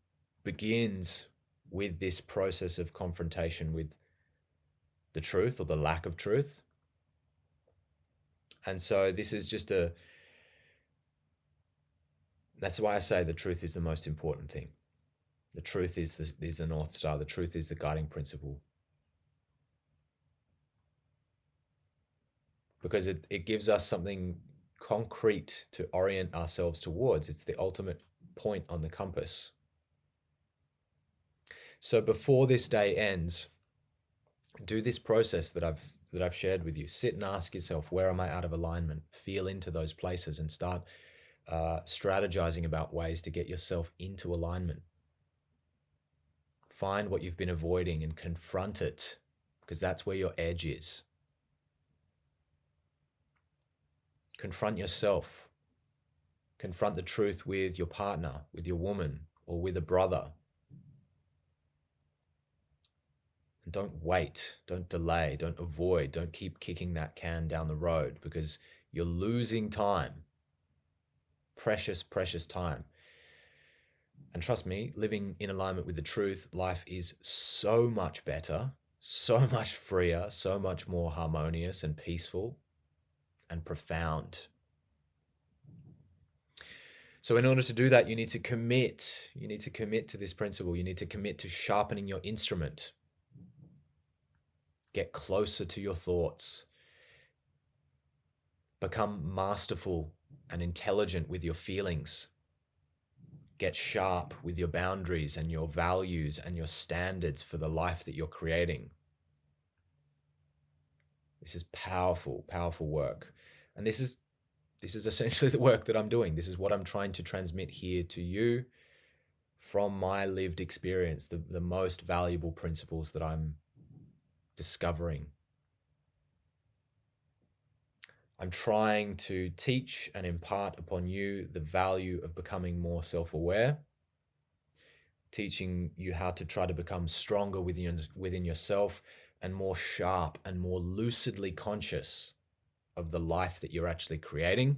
begins with this process of confrontation with the truth or the lack of truth. And so this is just that's why I say the truth is the most important thing. The truth is the North Star. The truth is the guiding principle. Because it gives us something concrete to orient ourselves towards. It's the ultimate point on the compass. So before this day ends, do this process that I've shared with you. Sit and ask yourself, where am I out of alignment? Feel into those places and start strategizing about ways to get yourself into alignment. Find what you've been avoiding and confront it, because that's where your edge is. Confront yourself. Confront the truth with your partner, with your woman, or with a brother. And don't wait, don't delay, don't avoid, don't keep kicking that can down the road, because you're losing time. Precious, precious time. And trust me, living in alignment with the truth, life is so much better, so much freer, so much more harmonious and peaceful and profound. So in order to do that, you need to commit. You need to commit to this principle. You need to commit to sharpening your instrument. Get closer to your thoughts. Become masterful and intelligent with your feelings. Get sharp with your boundaries and your values and your standards for the life that you're creating. This is powerful, powerful work. And this is essentially the work that I'm doing. This is what I'm trying to transmit here to you from my lived experience, the most valuable principles that I'm discovering. I'm trying to teach and impart upon you the value of becoming more self-aware, teaching you how to try to become stronger within yourself and more sharp and more lucidly conscious of the life that you're actually creating.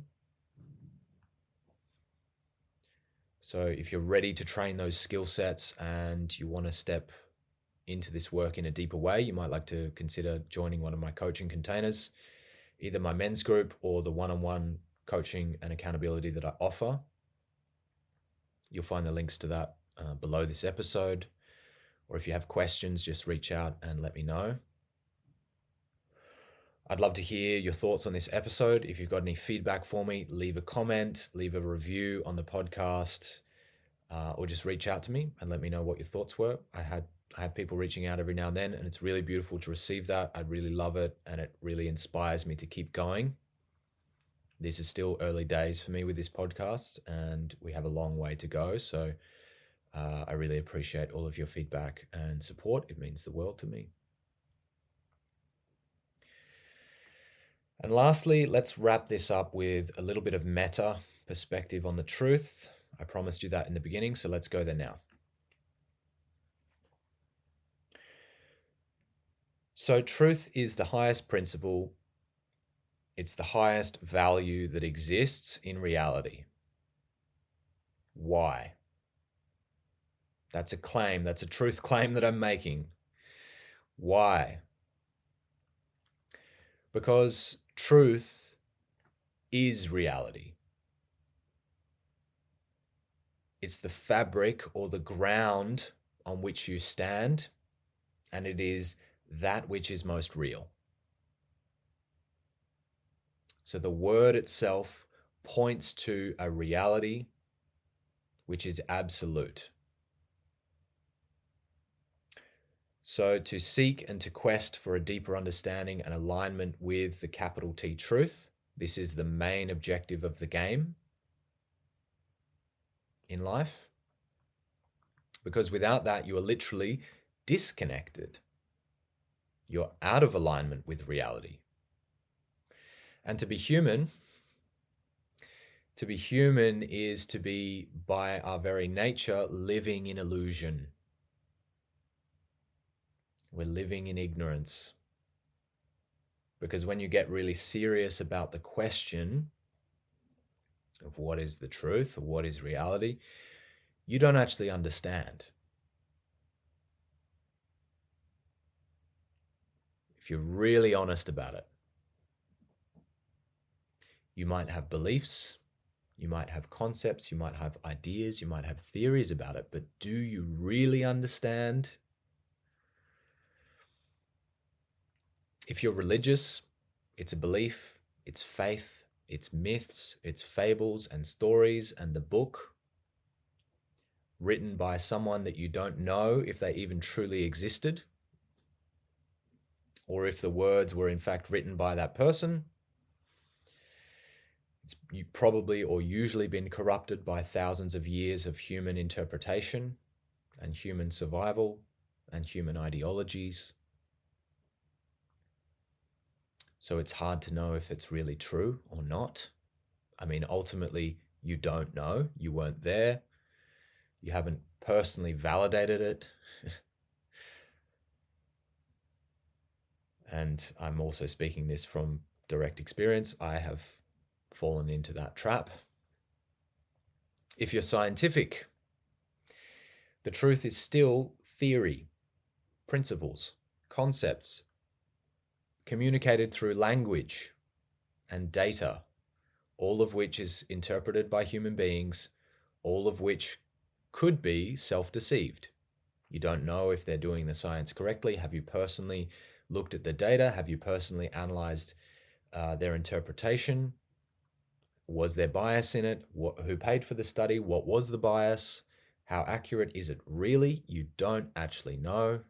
So if you're ready to train those skill sets and you want to step into this work in a deeper way, you might like to consider joining one of my coaching containers, either my men's group or the one-on-one coaching and accountability that I offer. You'll find the links to that below this episode. Or if you have questions, just reach out and let me know. I'd love to hear your thoughts on this episode. If you've got any feedback for me, leave a comment, leave a review on the podcast, or just reach out to me and let me know what your thoughts were. I have people reaching out every now and then, and it's really beautiful to receive that. I really love it, and it really inspires me to keep going. This is still early days for me with this podcast, and we have a long way to go. So I really appreciate all of your feedback and support. It means the world to me. And lastly, let's wrap this up with a little bit of meta perspective on the truth. I promised you that in the beginning, so let's go there now. So truth is the highest principle. It's the highest value that exists in reality. Why? That's a claim. That's a truth claim that I'm making. Why? Because truth is reality. It's the fabric or the ground on which you stand, and it is that which is most real. So the word itself points to a reality which is absolute. So to seek and to quest for a deeper understanding and alignment with the capital T truth, this is the main objective of the game in life. Because without that, you are literally disconnected. You're out of alignment with reality. And to be human is to be, by our very nature, living in illusion. We're living in ignorance. Because when you get really serious about the question of what is the truth or what is reality, you don't actually understand. If you're really honest about it, you might have beliefs, you might have concepts, you might have ideas, you might have theories about it, but do you really understand? If you're religious, it's a belief, it's faith, it's myths, it's fables and stories and the book written by someone that you don't know if they even truly existed, or if the words were in fact written by that person. It's probably or usually been corrupted by thousands of years of human interpretation and human survival and human ideologies. So it's hard to know if it's really true or not. I mean, ultimately, you don't know. You weren't there. You haven't personally validated it. And I'm also speaking this from direct experience. I have fallen into that trap. If you're scientific, the truth is still theory, principles, concepts, communicated through language and data, all of which is interpreted by human beings, all of which could be self-deceived. You don't know if they're doing the science correctly. Have you personally looked at the data? Have you personally analyzed their interpretation? Was there bias in it? Who paid for the study? What was the bias? How accurate is it really? You don't actually know.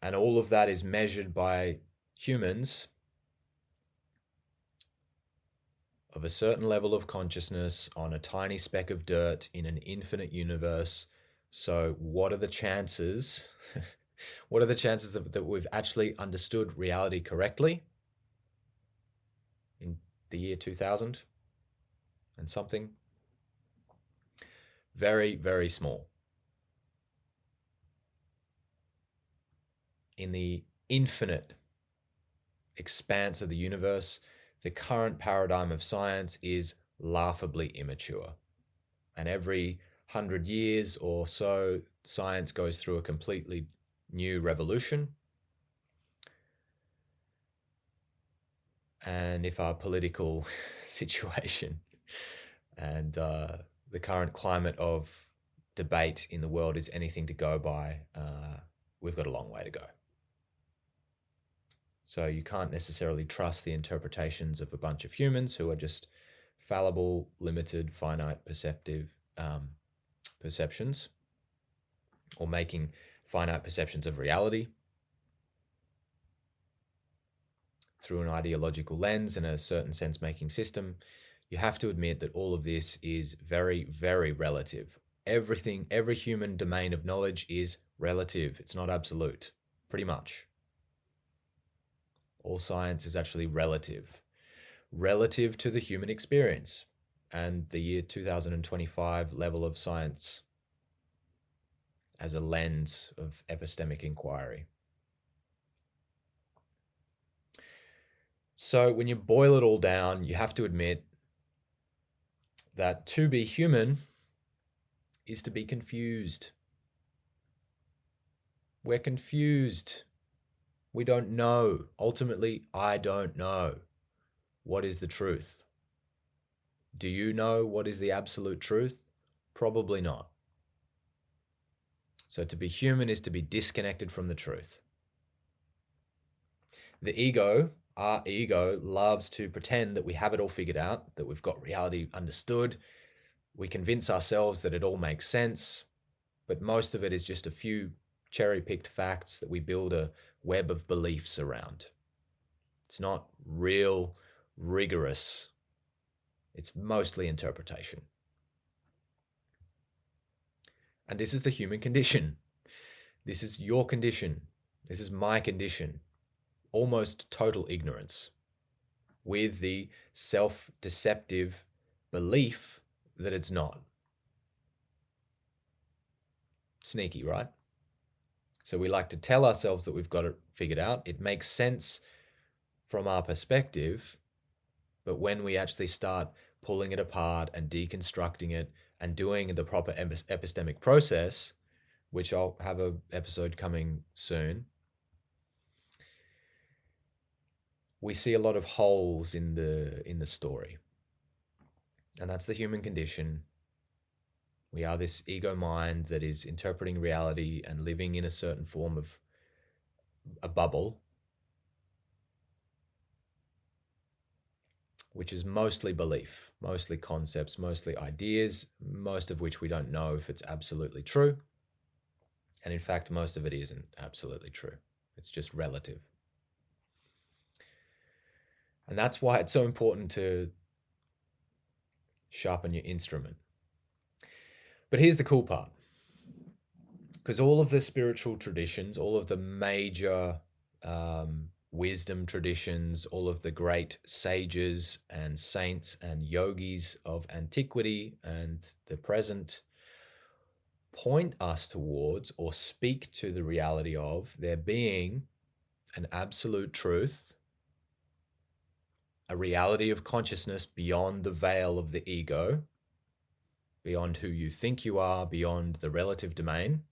And all of that is measured by humans of a certain level of consciousness on a tiny speck of dirt in an infinite universe. So what are the chances? What are the chances that we've actually understood reality correctly in the year 2000 and something? Very, very small. In the infinite expanse of the universe, the current paradigm of science is laughably immature. And every 100 years or so, science goes through a completely new revolution. And if our political situation and the current climate of debate in the world is anything to go by, we've got a long way to go. So you can't necessarily trust the interpretations of a bunch of humans who are just fallible, limited, finite, perceptions, or making finite perceptions of reality through an ideological lens and a certain sense-making system. You have to admit that all of this is very, very relative. Everything, every human domain of knowledge is relative. It's not absolute, pretty much. All science is actually relative to the human experience and the year 2025 level of science as a lens of epistemic inquiry. So when you boil it all down, you have to admit that to be human is to be confused. We're confused. We don't know. Ultimately, I don't know. What is the truth? Do you know what is the absolute truth? Probably not. So to be human is to be disconnected from the truth. The ego, our ego, loves to pretend that we have it all figured out, that we've got reality understood. We convince ourselves that it all makes sense, but most of it is just a few cherry-picked facts that we build a web of beliefs around. It's not real, rigorous. It's mostly interpretation. And this is the human condition. This is your condition. This is my condition. Almost total ignorance with the self-deceptive belief that it's not. Sneaky, right? So we like to tell ourselves that we've got it figured out. It makes sense from our perspective, but when we actually start pulling it apart and deconstructing it and doing the proper epistemic process, which I'll have an episode coming soon, we see a lot of holes in the story. And that's the human condition. We are this ego mind that is interpreting reality and living in a certain form of a bubble, which is mostly belief, mostly concepts, mostly ideas, most of which we don't know if it's absolutely true. And in fact, most of it isn't absolutely true. It's just relative. And that's why it's so important to sharpen your instrument. But here's the cool part. Because all of the spiritual traditions, all of the major wisdom traditions, all of the great sages and saints and yogis of antiquity and the present point us towards or speak to the reality of there being an absolute truth, a reality of consciousness beyond the veil of the ego, beyond who you think you are, beyond the relative domain.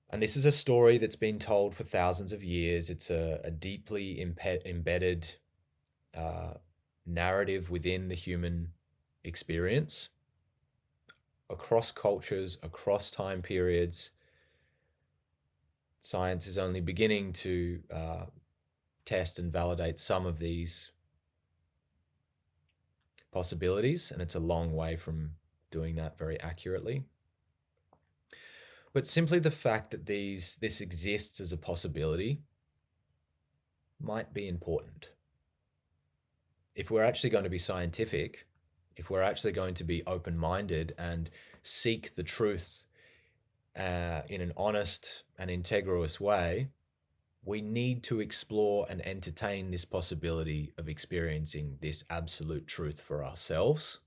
And this is a story that's been told for thousands of years. It's a deeply embedded narrative within the human experience, across cultures, across time periods. Science is only beginning to test and validate some of these possibilities, and it's a long way from doing that very accurately. But simply the fact that this exists as a possibility might be important. If we're actually going to be scientific, if we're actually going to be open-minded and seek the truth in an honest and integrous way, we need to explore and entertain this possibility of experiencing this absolute truth for ourselves.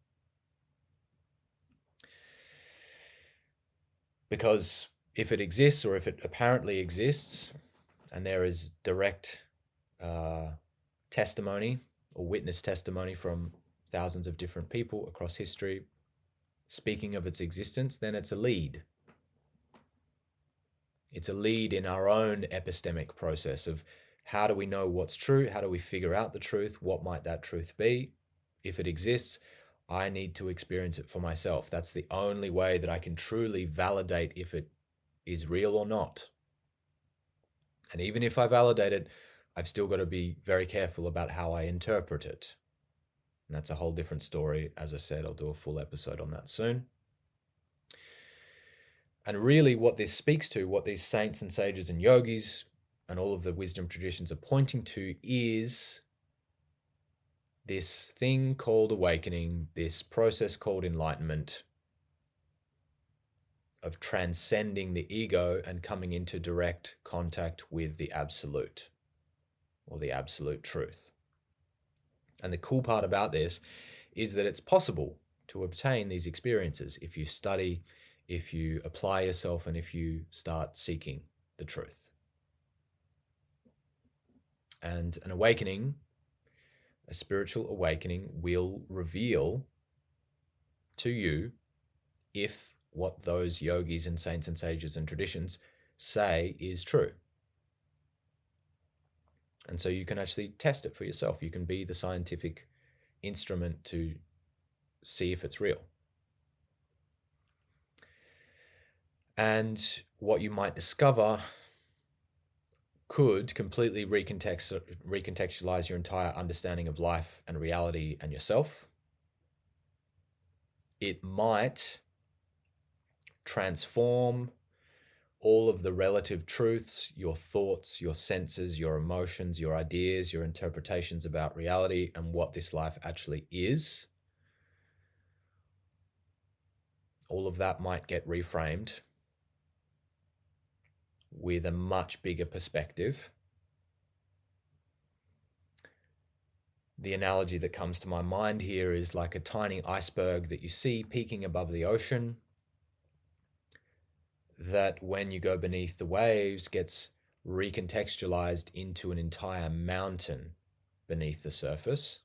Because if it exists, or if it apparently exists, and there is direct testimony or witness testimony from thousands of different people across history speaking of its existence, then it's a lead. It's a lead in our own epistemic process of how do we know what's true? How do we figure out the truth? What might that truth be? If it exists, I need to experience it for myself. That's the only way that I can truly validate if it is real or not. And even if I validate it, I've still got to be very careful about how I interpret it. And that's a whole different story. As I said, I'll do a full episode on that soon. And really what this speaks to, what these saints and sages and yogis and all of the wisdom traditions are pointing to, is this thing called awakening, this process called enlightenment, of transcending the ego and coming into direct contact with the absolute, or the absolute truth. And the cool part about this is that it's possible to obtain these experiences if you study, if you apply yourself, and if you start seeking the truth. And an awakening, a spiritual awakening, will reveal to you if what those yogis and saints and sages and traditions say is true. And so you can actually test it for yourself. You can be the scientific instrument to see if it's real. And what you might discover could completely recontextualize your entire understanding of life and reality and yourself. It might transform all of the relative truths, your thoughts, your senses, your emotions, your ideas, your interpretations about reality and what this life actually is. All of that might get reframed with a much bigger perspective. The analogy that comes to my mind here is like a tiny iceberg that you see peeking above the ocean, that when you go beneath the waves gets recontextualized into an entire mountain beneath the surface.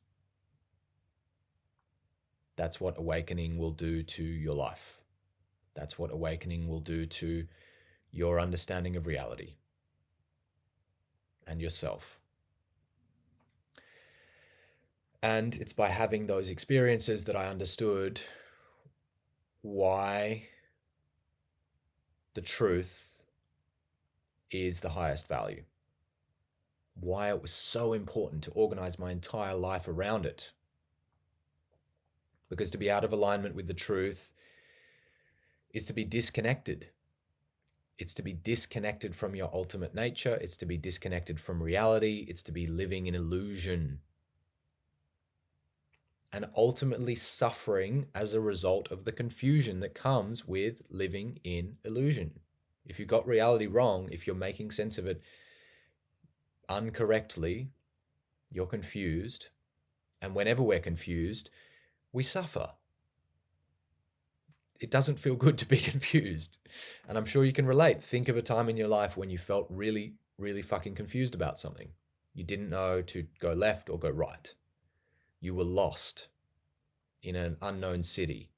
That's what awakening will do to your life. That's what awakening will do to your understanding of reality and yourself. And it's by having those experiences that I understood why the truth is the highest value. Why it was so important to organize my entire life around it. Because to be out of alignment with the truth is to be disconnected. It's to be disconnected from your ultimate nature. It's to be disconnected from reality. It's to be living in illusion. And ultimately suffering as a result of the confusion that comes with living in illusion. If you got reality wrong, if you're making sense of it incorrectly, you're confused. And whenever we're confused, we suffer. It doesn't feel good to be confused. And I'm sure you can relate. Think of a time in your life when you felt really, really fucking confused about something. You didn't know to go left or go right. You were lost in an unknown city.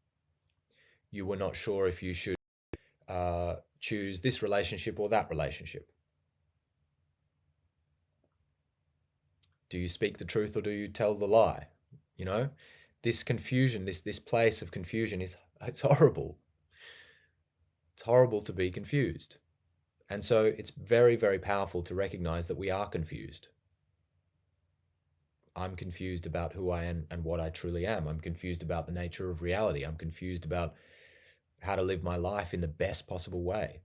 You were not sure if you should choose this relationship or that relationship. Do you speak the truth or do you tell the lie? You know, this confusion, this place of confusion it's horrible. It's horrible to be confused. And so it's very, very powerful to recognize that we are confused. I'm confused about who I am and what I truly am. I'm confused about the nature of reality. I'm confused about how to live my life in the best possible way.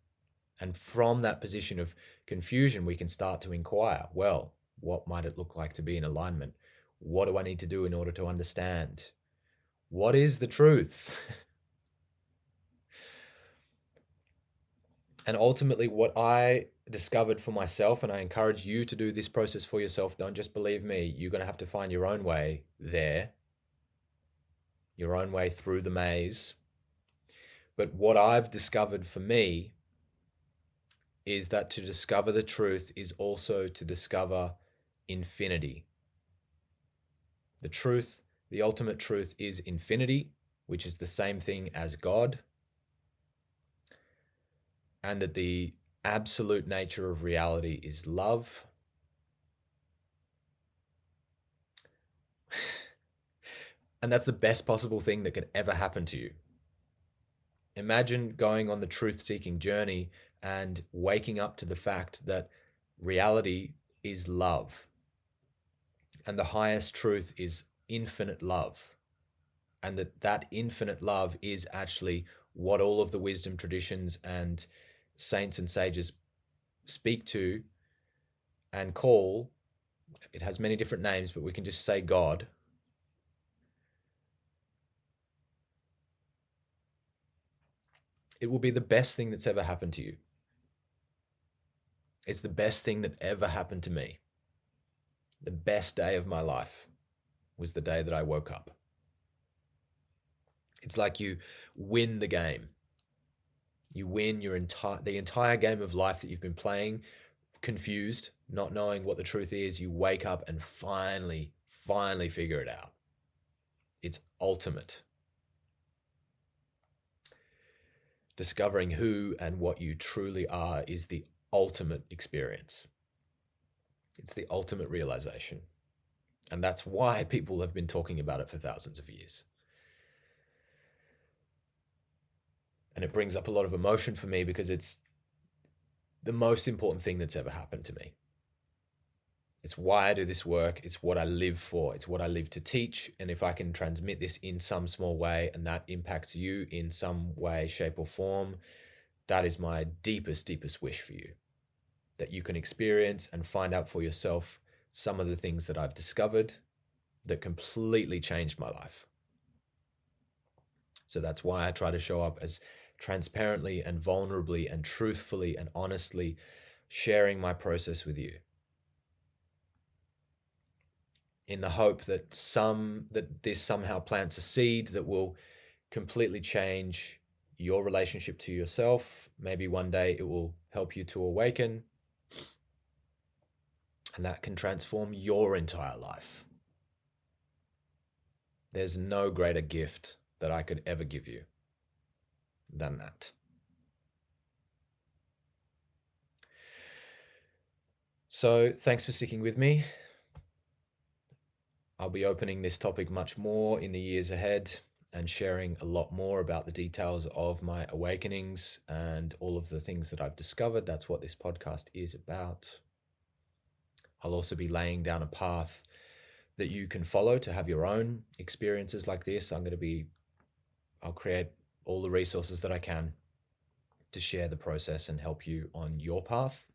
And from that position of confusion, we can start to inquire, well, what might it look like to be in alignment? What do I need to do in order to understand? What is the truth? And ultimately, what I discovered for myself, and I encourage you to do this process for yourself, don't just believe me, you're going to have to find your own way there, your own way through the maze. But what I've discovered for me is that to discover the truth is also to discover infinity. The truth, the ultimate truth, is infinity, which is the same thing as God, and that the absolute nature of reality is love. And that's the best possible thing that could ever happen to you. Imagine going on the truth-seeking journey and waking up to the fact that reality is love. And the highest truth is infinite love. And that infinite love is actually what all of the wisdom traditions and saints and sages speak to and call. It has many different names, but we can just say God. It will be the best thing that's ever happened to you. It's the best thing that ever happened to me. The best day of my life was the day that I woke up. It's like you win the game. You win the entire game of life that you've been playing, confused, not knowing what the truth is. You wake up and finally figure it out. It's ultimate. Discovering who and what you truly are is the ultimate experience. It's the ultimate realization. And that's why people have been talking about it for thousands of years. And it brings up a lot of emotion for me because it's the most important thing that's ever happened to me. It's why I do this work. It's what I live for. It's what I live to teach. And if I can transmit this in some small way and that impacts you in some way, shape, or form, that is my deepest wish for you. That you can experience and find out for yourself some of the things that I've discovered that completely changed my life. So that's why I try to show up as transparently and vulnerably and truthfully and honestly sharing my process with you, in the hope that this somehow plants a seed that will completely change your relationship to yourself. Maybe one day it will help you to awaken, and that can transform your entire life. There's no greater gift that I could ever give you than that. So thanks for sticking with me. I'll be opening this topic much more in the years ahead and sharing a lot more about the details of my awakenings and all of the things that I've discovered. That's what this podcast is about. I'll also be laying down a path that you can follow to have your own experiences like this. I'll create all the resources that I can to share the process and help you on your path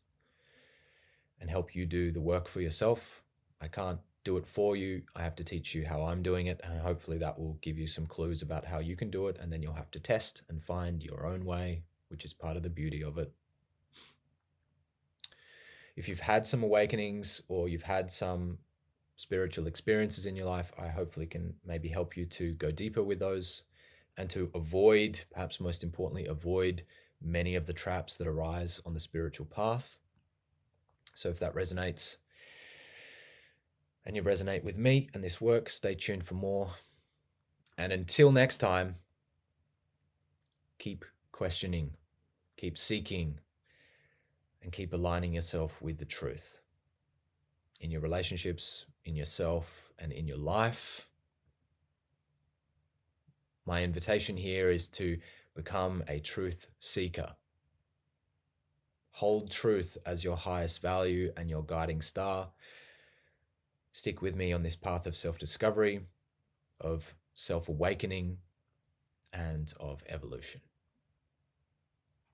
and help you do the work for yourself. I can't do it for you. I have to teach you how I'm doing it, and hopefully that will give you some clues about how you can do it, and then you'll have to test and find your own way, which is part of the beauty of it. If you've had some awakenings or you've had some spiritual experiences in your life, I hopefully can maybe help you to go deeper with those and to avoid, perhaps most importantly, avoid many of the traps that arise on the spiritual path. So if that resonates and you resonate with me and this work, stay tuned for more. And until next time, keep questioning, keep seeking, and keep aligning yourself with the truth in your relationships, in yourself, and in your life. My invitation here is to become a truth seeker. Hold truth as your highest value and your guiding star. Stick with me on this path of self-discovery, of self-awakening, and of evolution.